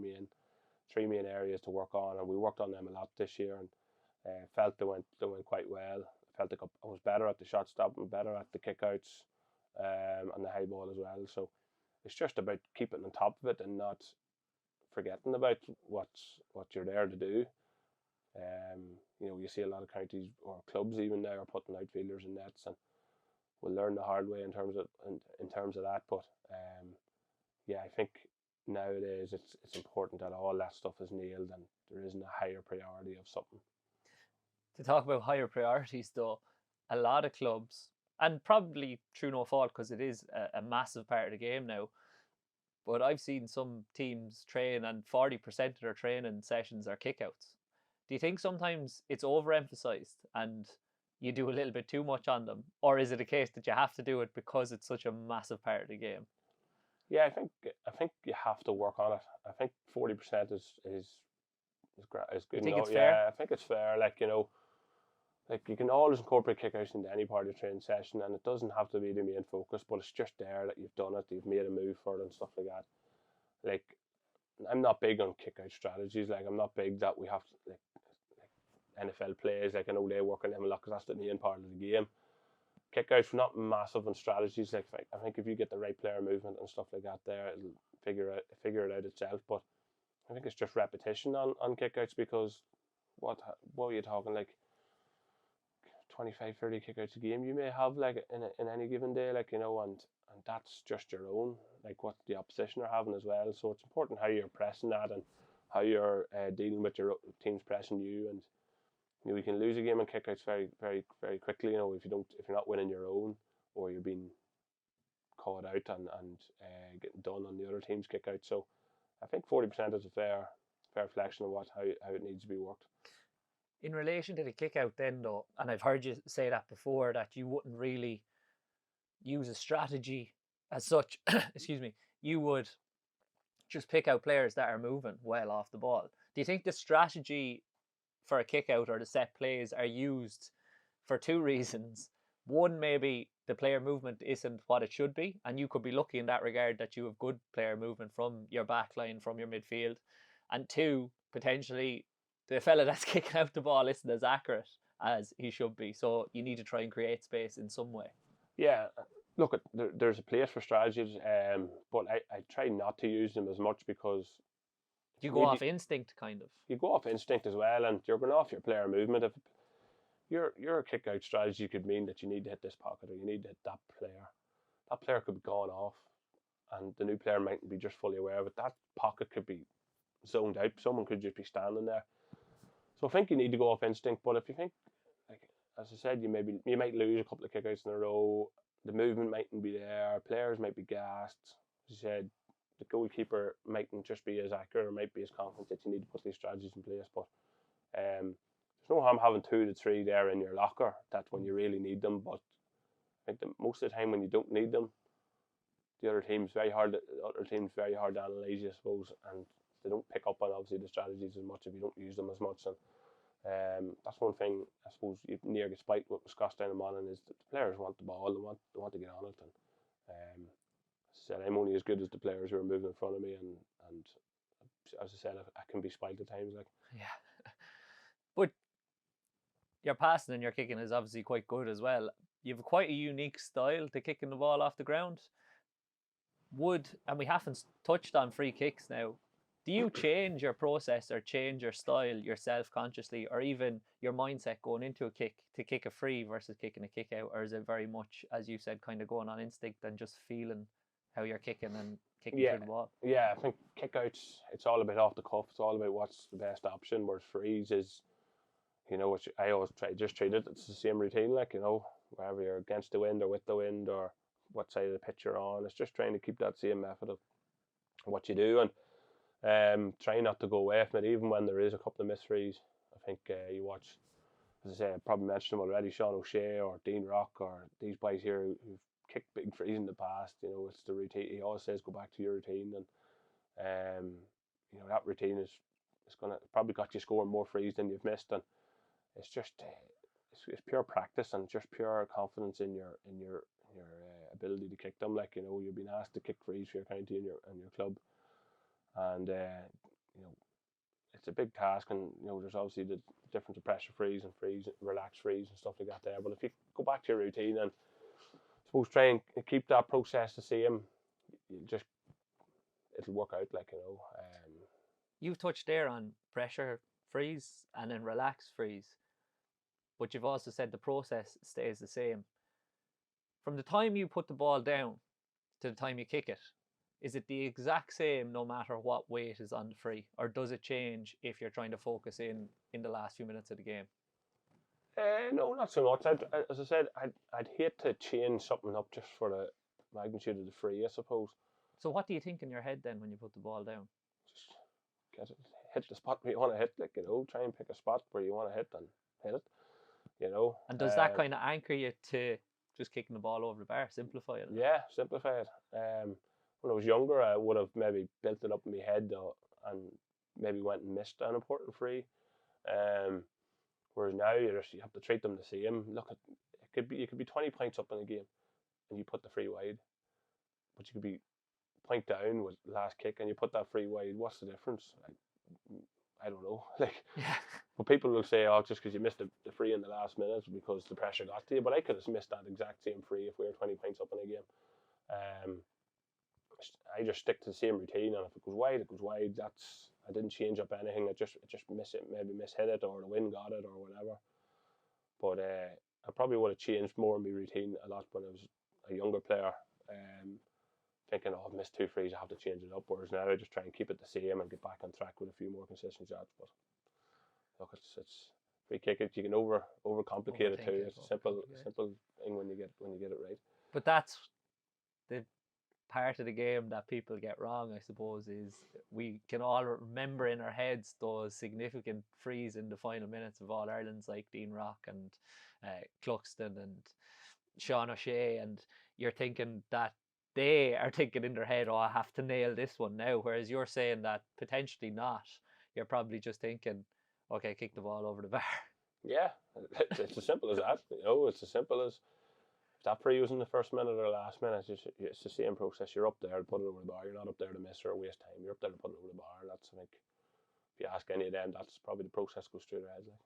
main areas to work on, and we worked on them a lot this year, and felt they went quite well. I felt like I was better at the shot stopping, better at the kickouts, and the high ball as well. So it's just about keeping on top of it and not forgetting about what you're there to do. You see a lot of counties or clubs even now are putting outfielders in nets, and we'll learn the hard way in terms of that. But yeah, I think nowadays it's important that all that stuff is nailed and there isn't a higher priority of something. To talk about higher priorities though, a lot of clubs, and probably through no fault because it is a massive part of the game now, but I've seen some teams train and 40% of their training sessions are kickouts. Do you think sometimes it's overemphasized and you do a little bit too much on them, or is it a case that you have to do it because it's such a massive part of the game? Yeah, I think you have to work on it. I think 40% is good. You think it's fair? Yeah, I think it's fair. Like you can always incorporate kickouts into any part of the training session, and it doesn't have to be the main focus, but it's just there that you've done it, you've made a move for it and stuff like that. Like, I'm not big on kick-out strategies. Like, I'm not big that we have to, like NFL plays. Like, I know they work on them a lot because that's the main part of the game. Kick-outs are not massive on strategies. Like, I think if you get the right player movement and stuff like that there, it'll figure it out itself. But I think it's just repetition on kick-outs, because what are you talking, like 25, 30 kickouts a game you may have, like, in any given day, like, and that's just your own, like what the opposition are having as well. So it's important how you're pressing that and how you're dealing with your teams pressing you. And you can lose a game in kickouts very, very, very quickly. If you're not winning your own, or you're being caught out and getting done on the other team's kick out. So I think 40% is a fair reflection of how it needs to be worked. In relation to the kick out then though, and I've heard you say that before, that you wouldn't really use a strategy as such, excuse me, you would just pick out players that are moving well off the ball. Do you think the strategy for a kick out or the set plays are used for two reasons? One, maybe the player movement isn't what it should be, and you could be lucky in that regard that you have good player movement from your back line, from your midfield. And two, potentially the fella that's kicking out the ball isn't as accurate as he should be. So you need to try and create space in some way. Yeah, look, there's a place for strategies, but I try not to use them as much because you go off instinct, kind of. You go off instinct as well, and you're going off your player movement. If your kick out strategy could mean that you need to hit this pocket or you need to hit that player could be gone off, and the new player mightn't be just fully aware of it. That pocket could be zoned out. Someone could just be standing there. So I think you need to go off instinct. But if you think, like as I said, you might lose a couple of kickouts in a row. The movement mightn't be there. Players might be gassed. As you said, the goalkeeper mightn't just be as accurate or might be as confident that you need to put these strategies in place. But there's no harm having 2 to 3 there in your locker. That's when you really need them. But I think most of the time when you don't need them, the other team's very hard to analyse, I suppose, and they don't pick up on obviously the strategies as much if you don't use them as much. And that's one thing I suppose you near get spiked with Scotstown and Monaghan is that the players want the ball, they want to get on it. And as I said, I'm only as good as the players who are moving in front of me, and as I said, I can be spiked at times. Like, yeah, but your passing and your kicking is obviously quite good as well. You have quite a unique style to kicking the ball off the ground. And we haven't touched on free kicks now. Do you change your process or change your style yourself consciously, or even your mindset going into a kick to kick a free versus kicking a kick out? Or is it very much, as you said, kind of going on instinct and just feeling how you're kicking and kicking through the ball? Yeah, I think kick outs, it's all a bit off the cuff. It's all about what's the best option, whereas frees is, which I always treat it, it's the same routine, like, wherever you're against the wind or with the wind or what side of the pitch you're on. It's just trying to keep that same method of what you do, and try not to go away from it, even when there is a couple of missed frees. I think you watch, as I say, I probably mentioned them already, Sean O'Shea or Dean Rock or these boys here who've kicked big frees in the past. It's the routine. He always says go back to your routine, and that routine is gonna probably got you scoring more frees than you've missed, and it's just it's pure practice and just pure confidence in your ability to kick them. Like, you've been asked to kick frees for your county and your club, and it's a big task, and there's obviously the difference of pressure frees and relaxed frees and stuff like that there. But if you go back to your routine and I suppose try and keep that process the same, it'll work out. Like, You've touched there on pressure frees and then relaxed frees, but you've also said the process stays the same. From the time you put the ball down to the time you kick it, is it the exact same no matter what weight is on the free, or does it change if you're trying to focus in the last few minutes of the game? No, not so much. As I said, I'd hate to change something up just for the magnitude of the free, I suppose. So what do you think in your head then when you put the ball down? Just hit the spot where you want to hit, like, try and pick a spot where you want to hit and hit it, And does that kind of anchor you to just kicking the ball over the bar, simplify it? Yeah, simplify it. When I was younger, I would have maybe built it up in my head and maybe went and missed an important free. Whereas now you have to treat them the same. Look, you could be 20 points up in a game and you put the free wide, but you could be point down with last kick and you put that free wide. What's the difference? I don't know. But people will say, oh, just because you missed the free in the last minute because the pressure got to you. But I could have missed that exact same free if we were 20 points up in a game. I just stick to the same routine, and if it goes wide, it goes wide. I didn't change up anything. I just maybe mishit it, or the wind got it, or whatever. But I probably would have changed more of my routine a lot when I was a younger player. Thinking, oh, I've missed 2 frees, I have to change it up. Whereas now I just try and keep it the same and get back on track with a few more consistent shots. But look, it's free kick. You can overcomplicate it too. It's a simple thing when you get it right. But that's the part of the game that people get wrong, I suppose, is we can all remember in our heads those significant frees in the final minutes of All Irelands like Dean Rock and Cluxton and Sean O'Shea, and you're thinking that they are thinking in their head, oh, I have to nail this one now, whereas you're saying that potentially not. You're probably just thinking, okay, kick the ball over the bar. Yeah, it's as simple as that. It's as simple as if that free was in the first minute or last minute. It's the same process. You're up there to put it over the bar. You're not up there to miss or waste time. You're up there to put it over the bar. And that's like, if you ask any of them, that's probably the process goes through their heads. Like.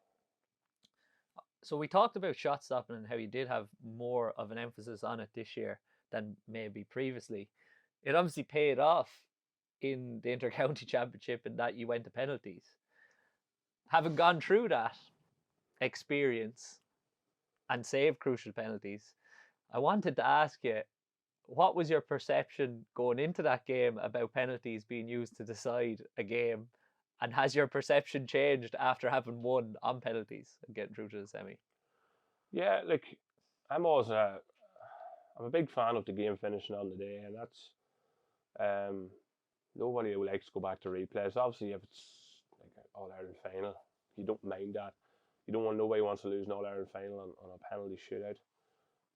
So we talked about shot stopping and how you did have more of an emphasis on it this year than maybe previously. It obviously paid off in the Inter-County Championship in that you went to penalties. Having gone through that experience and saved crucial penalties, I wanted to ask you, what was your perception going into that game about penalties being used to decide a game? And has your perception changed after having won on penalties and getting through to the semi? Yeah, like I'm a big fan of the game finishing on the day, and that's nobody who likes to go back to replays. Obviously, if it's like an All Ireland final, you don't mind that. You don't want nobody wants to lose an All Ireland final on a penalty shootout.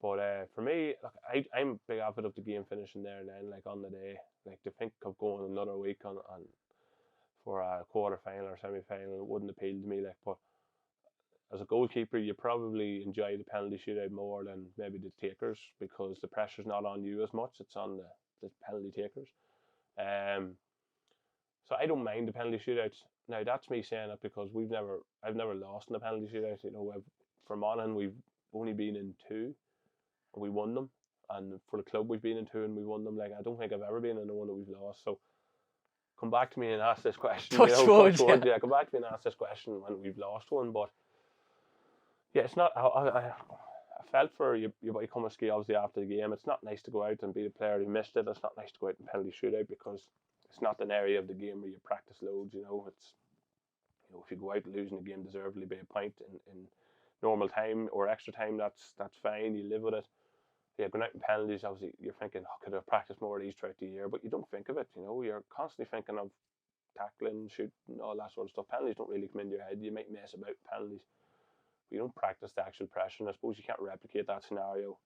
But for me, like I'm a big advocate of the game finishing there and then, like on the day. Like to think of going another week on for a quarter final or semi final, it wouldn't appeal to me. Like, but as a goalkeeper, you probably enjoy the penalty shootout more than maybe the takers because the pressure's not on you as much; it's on the penalty takers. So I don't mind the penalty shootouts. Now that's me saying it because I've never lost in a penalty shootout. For Monaghan we've only been in 2, and we won them. And for the club we've been in 2 and we won them. Like I don't think I've ever been in the one that we've lost. So come back to me and ask this question. Touch wood, yeah. Come back to me and ask this question when we've lost one. But yeah, it's not. I felt for your boy Cummins-Ski obviously after the game. It's not nice to go out and be the player who missed it. It's not nice to go out and penalty shootout because it's not an area of the game where you practice loads. It's if you go out losing a game deservedly by a point in normal time or extra time, that's fine. You live with it. Yeah, going out in penalties, obviously you're thinking, could I practice more of these throughout the year? But you don't think of it. You're constantly thinking of tackling, shooting, all that sort of stuff. Penalties don't really come into your head. You might mess about penalties, but you don't practice the actual pressure. And I suppose you can't replicate that scenario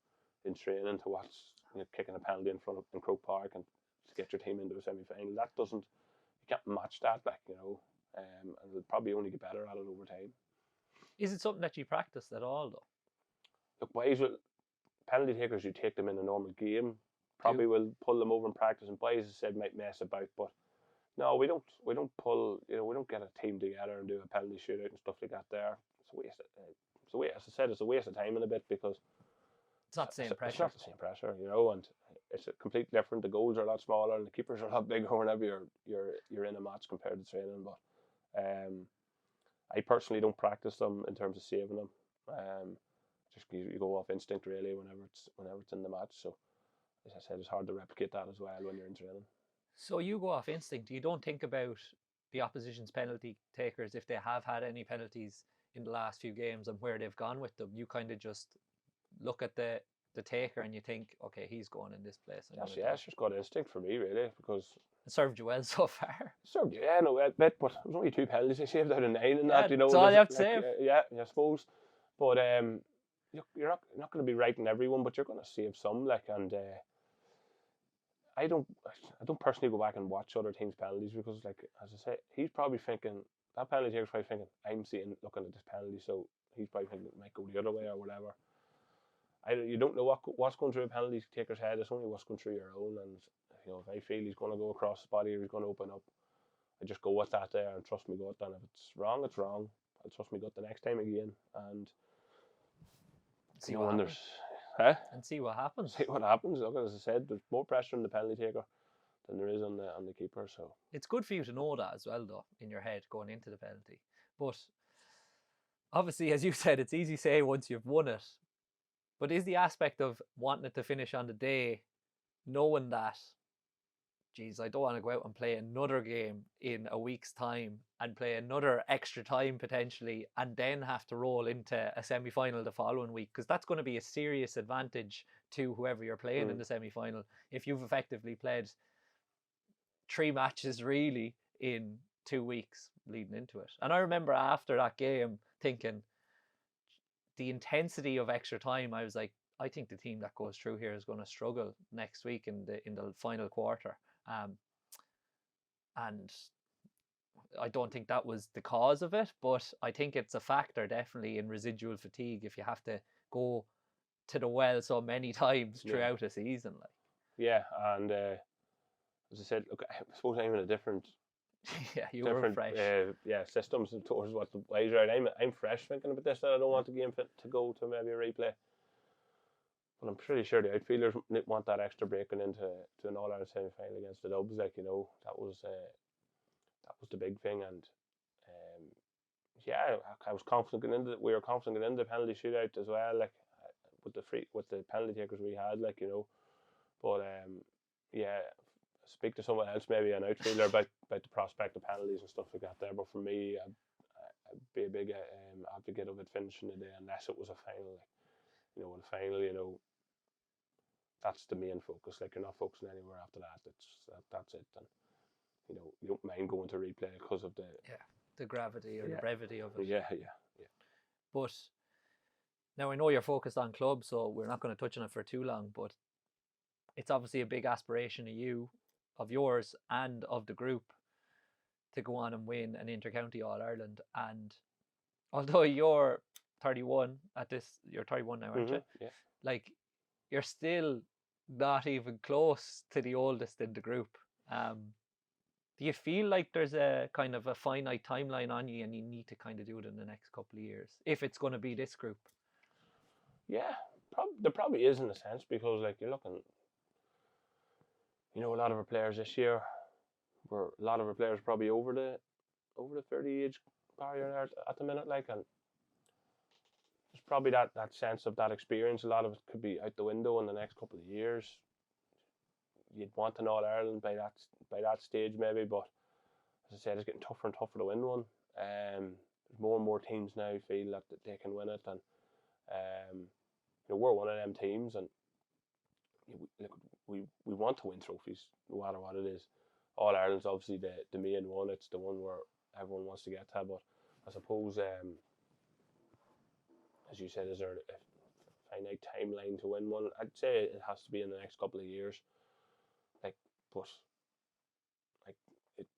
in training to what's kicking a penalty in front of in Croke Park and to get your team into a semi-final. You can't match that, and it'll probably only get better at it over time. Is it something that you practiced at all, though? Look, boys, penalty takers, you take them in a normal game, probably will pull them over in practice, and boys, as I said, might mess about, but no, we don't pull, we don't get a team together and do a penalty shootout and stuff like that there. As I said, it's a waste of time in a bit because it's not the same pressure. It's not the same pressure, and it's a completely different. The goals are a lot smaller and the keepers are a lot bigger whenever you're in a match compared to training. But I personally don't practice them in terms of saving them. Just you go off instinct really whenever it's in the match. So as I said, it's hard to replicate that as well when you're in training. So you go off instinct. You don't think about the opposition's penalty takers if they have had any penalties in the last few games and where they've gone with them. You kind of just look at the taker and you think, okay, he's going in this place. It's just got instinct for me really because it served you well so far. Served you, yeah, no, a bit, but it was only 2 penalties I saved out of 9 and that, That's all you have to save. Yeah, I suppose. But you're not going to be right in everyone, but you're going to save some. And I don't personally go back and watch other teams' penalties because, as I say, he's probably thinking that penalty taker's probably thinking I'm looking at this penalty, so he's probably thinking it might go the other way or whatever. You don't know what's going through a penalty taker's head. It's only what's going through your own. And if I feel he's going to go across the body or he's going to open up, I just go with that there and trust my gut. And if it's wrong, it's wrong. I'll trust my gut the next time again and see what happens. And see what happens. See what happens. Look, as I said, there's more pressure on the penalty taker than there is on the keeper. So it's good for you to know that as well, though, in your head going into the penalty. But obviously, as you said, it's easy to say once you've won it. But is the aspect of wanting it to finish on the day, knowing that, geez, I don't want to go out and play another game in a week's time and play another extra time potentially and then have to roll into a semi-final the following week, because that's going to be a serious advantage to whoever you're playing in the semi-final. If you've effectively played 3 matches really in 2 weeks leading into it. And I remember after that game thinking the intensity of extra time, I was like, I think the team that goes through here is going to struggle next week in the final quarter. And I don't think that was the cause of it, but I think it's a factor definitely in residual fatigue if you have to go to the well so many times throughout a season. Like, yeah, and as I said, look, I suppose I'm in a different were fresh. Systems towards what the ways right. I'm fresh thinking about this, that I don't want the game to go to maybe a replay. But I'm pretty sure the outfielders want that extra breaking into an All-Ireland semi-final against the Dubs. Like, that was the big thing. And I was confident getting into it. We were confident getting into the penalty shootout as well. Like with the penalty takers we had. Like, but speak to someone else, maybe an outfielder, about the prospect of penalties and stuff like that there. But for me, I'd be a big advocate of it finishing the day unless it was a final. Like, in a final, that's the main focus. Like, you're not focusing anywhere after that. That's it. And you don't mind going to replay because of the gravity or the brevity of it. Yeah. But now I know you're focused on club, so we're not going to touch on it for too long. But it's obviously a big aspiration of yours and of the group to go on and win an inter-county All-Ireland. And although you're 31 you're 31 now, aren't you? Yeah. Like, you're still not even close to the oldest in the group. Do you feel like there's a kind of a finite timeline on you and you need to kind of do it in the next couple of years if it's going to be this group? Yeah, there probably is in a sense, because like you're looking, a lot of our players this year probably over the 30 age barrier at the minute, like, and there's probably that sense of that experience. A lot of it could be out the window in the next couple of years. You'd want an All-Ireland by that stage maybe, but as I said, it's getting tougher and tougher to win one. There's more and more teams now feel that they can win it, and we're one of them teams, and we want to win trophies no matter what it is. All-Ireland's obviously the main one. It's the one where everyone wants to get to, but I suppose as you said, is there a finite timeline to win one? I'd say it has to be in the next couple of years.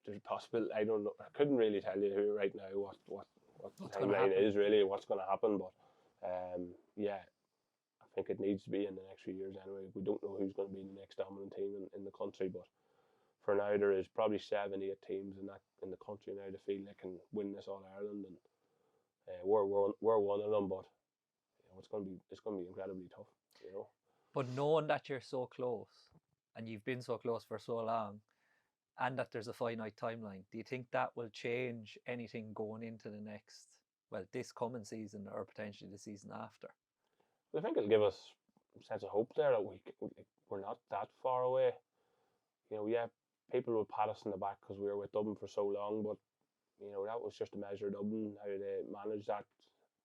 There's a possibility. I don't know. I couldn't really tell you right now what the timeline is really, what's going to happen. But I think it needs to be in the next few years anyway. We don't know who's going to be the next dominant team in the country, but for now there is probably 7-8 teams in the country now to feel they can win this All Ireland, and we're one of them. But it's going to be incredibly tough, But knowing that you're so close, and you've been so close for so long, and that there's a finite timeline, do you think that will change anything going into this coming season, or potentially the season after? I think it'll give us a sense of hope there that we're not that far away. People will pat us in the back because we were with Dublin for so long, but that was just a measure of Dublin, how they managed that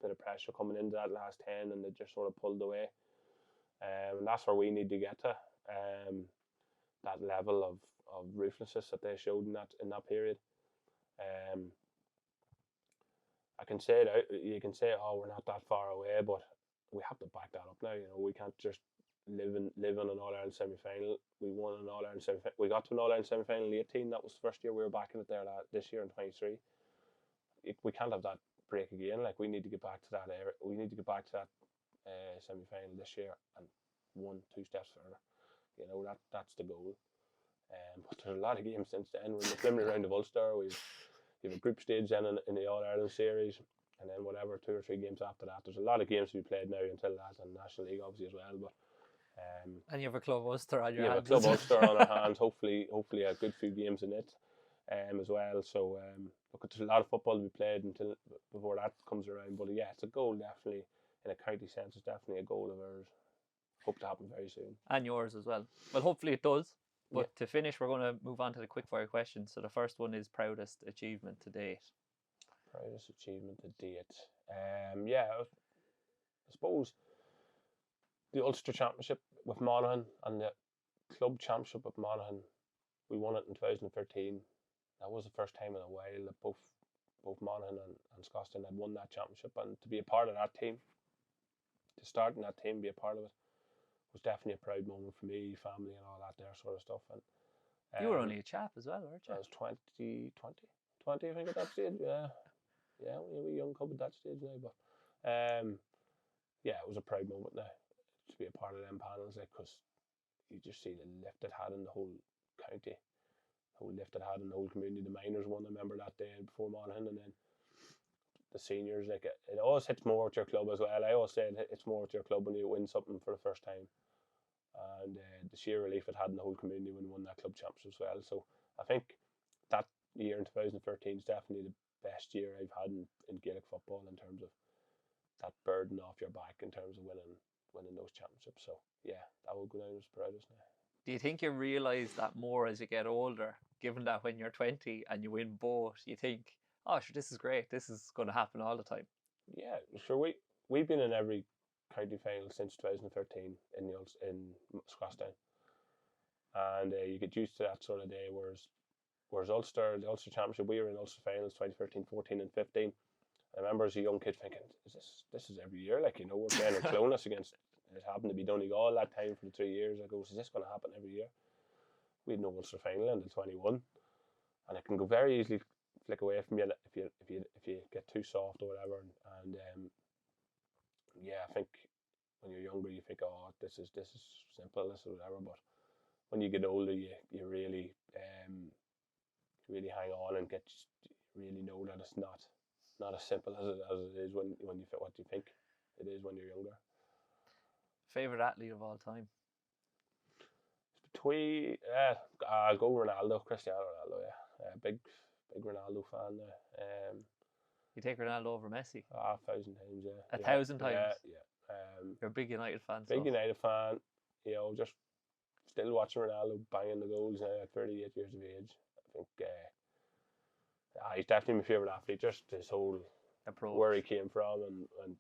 bit of pressure coming into that last 10, and they just sort of pulled away. And that's where we need to get to. That level of ruthlessness that they showed in that period. I can say that you can say, oh, we're not that far away, but we have to back that up now. We can't just live in an All-Ireland semi-final. We won an All-Ireland semi-final. We got to an All-Ireland semi-final in 18. That was the first year we were back in it there. This year in 23, we can't have that break again. Like, we need to get back to that era. We need to get back to that semi-final this year and 1-2 steps further. That's the goal. But there's a lot of games since then. We're in the preliminary round of Ulster. We have a group stage then in the All-Ireland series, and then 2 or 3 games after that. There's a lot of games to be played now until that, and National League obviously as well. But and you have a club Ulster on your hands. Yeah, a club Ulster on our hands. Hopefully a good few games in it as well. So there's a lot of football to be played before that comes around. But yeah, it's a goal definitely in a county sense. It's definitely a goal of ours. Hope to happen very soon. And yours as well. Well, hopefully it does. But to finish, we're going to move on to the quickfire questions. So the first one is proudest achievement to date. Proudest achievement to date. I suppose the Ulster Championship with Monaghan and the club championship with Monaghan, we won it in 2013. That was the first time in a while that both Monaghan and Scotstown had won that championship, and to be a part of that team, to start in that team, be a part of it, was definitely a proud moment for me, family, and all that there sort of stuff. And you were only a chap as well, weren't you? I was 20, I think, at that stage. Yeah, we were a young cub at that stage now, but yeah, it was a proud moment now to be a part of them panels, like, because you just see the lift it had in the whole county, the whole lift it had in the whole community. The minors won, I remember that day before Monaghan, and then the seniors, like, it always hits more with your club as well. I always say it's more with your club when you win something for the first time, and the sheer relief it had in the whole community when we won that club championship as well. So I think that year in 2013 is definitely the best year I've had in Gaelic football, in terms of that burden off your back in terms of winning those championships. So yeah, that will go down as proudest now. Do you think you realise that more as you get older, given that when you're 20 and you win both, you think, oh sure, this is great, this is going to happen all the time? Yeah, sure. We've been in every county final since 2013 in Scotstown, and you get used to that sort of day. Whereas Ulster, the Ulster Championship, we were in Ulster finals 2013, 14 and 15. I remember as a young kid thinking, this is every year, like, we're playing in Clonus against, it happened to be Donegal that time for the 3 years. I go, is this going to happen every year? We had no Ulster final until 21, and it can go very easily flick away from you if you get too soft or whatever. And yeah, I think when you're younger you think, oh, this is simple, this is whatever. But when you get older, you really really hang on and really know that it's not as simple as it is when you fit what you think it is when you're younger. Favourite athlete of all time? Between I'll go Cristiano Ronaldo. Yeah, big Ronaldo fan now. You take Ronaldo over Messi? 1,000 times, yeah. 1,000 times? Yeah. You're a big United fan. United fan. Just still watching Ronaldo banging the goals now at 38 years of age. I think he's definitely my favourite athlete. Just his whole approach, where he came from, and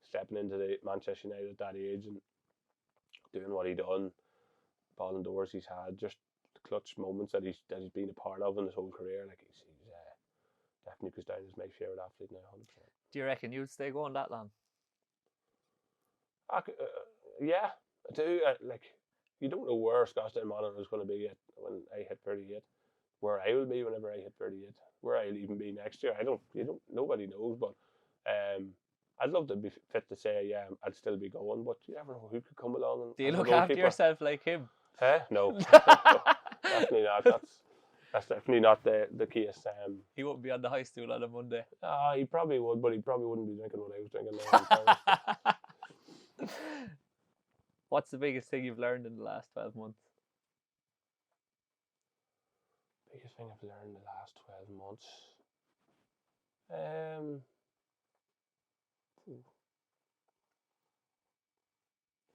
stepping into the Manchester United at that age and doing what he done, ball and doors he's had, just the clutch moments that he's been a part of in his whole career. Like, he's definitely goes down as my favourite athlete now, 100%. Do you reckon you'd stay going that long? Yeah, I do. Like, you don't know where Scotstown Monaghan is going to be when I hit 38. Where I will be whenever I hit 38. Where I'll even be next year, nobody knows. But I'd love to be fit to say, yeah, I'd still be going. But you never know who could come along. Do you look after yourself like him? No, definitely not. That's definitely not the case. He wouldn't be on the high stool on a Monday. He probably would, but he probably wouldn't be drinking what I was drinking now. What's the biggest thing you've learned in the last 12 months? Biggest thing I've learned in the last 12 months?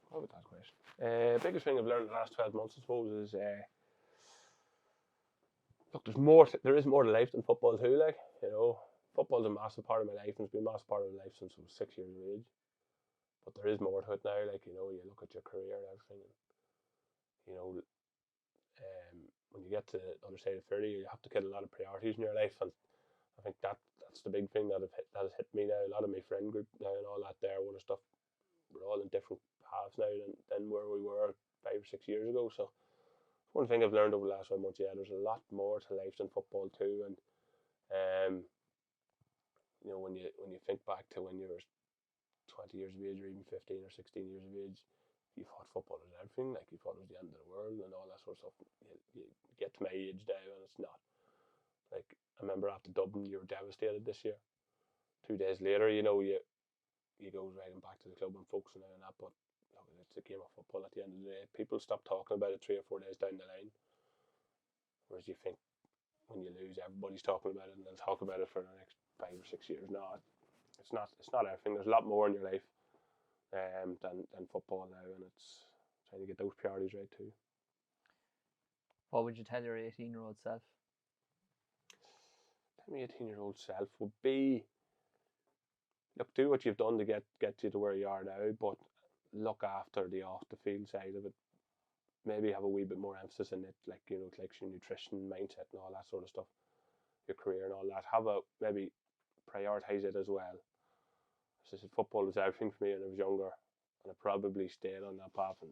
What about that question? Biggest thing I've learned in the last 12 months, I suppose, is look, there is more to life than football too. Like, football's a massive part of my life, and it's been a massive part of my life since I was 6 years of age. But there is more to it now. Like, you look at your career and everything, and when you get to the other side of 30, you have to get a lot of priorities in your life, and I think that's the big thing that has hit me now. A lot of my friend group now and all that there, all the stuff, we're all in different paths now than where we were 5 or 6 years ago. So one thing I've learned over the last 12 months, there's a lot more to life than football too. And when you think back to when you were 20 years of age, or even 15 or 16 years of age, you thought football was everything. Like, you thought it was the end of the world and all that sort of stuff. You get to my age now and it's not. Like, I remember after Dublin, you were devastated this year. 2 days later, you go riding back to the club and focusing on that. But it's a game of football at the end of the day. People stop talking about it 3 or 4 days down the line. Whereas you think when you lose, everybody's talking about it and they'll talk about it for the next 5 or 6 years. No, it's not everything. There's a lot more in your life than football now, and it's trying to get those priorities right too. What would you tell your 18-year-old self? Tell my 18-year-old self would be, look, do what you've done to get you to where you are now, but look after the off the field side of it. Maybe have a wee bit more emphasis in it, like your nutrition, mindset, and all that sort of stuff. Your career and all that. Have a maybe prioritize it as well. As I said, football was everything for me when I was younger, and I probably stayed on that path and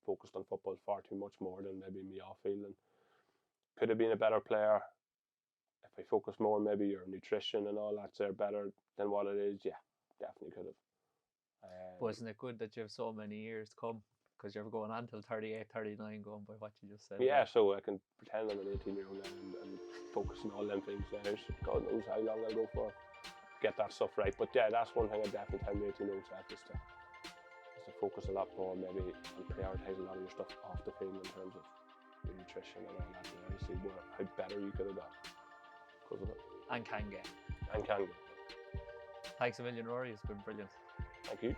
focused on football far too much more than maybe me off field. And could have been a better player if I focused more. Maybe your nutrition and all that's there better than what it is. Yeah, definitely could have. But isn't it good that you have so many years to come? Because you're going on till 38, 39, going by what you just said. Yeah, so I can pretend I'm an 18-year-old and focus on all them things. There's God knows how long I'll go for get that stuff right. But yeah, that's one thing I definitely tell me 18-year-old self is to focus a lot more, maybe, and prioritise a lot of your stuff off the field in terms of your nutrition and all that. And see how better you could have got because of it. And can get. Thanks Thanks a million, Rory. It's been brilliant. Thank you.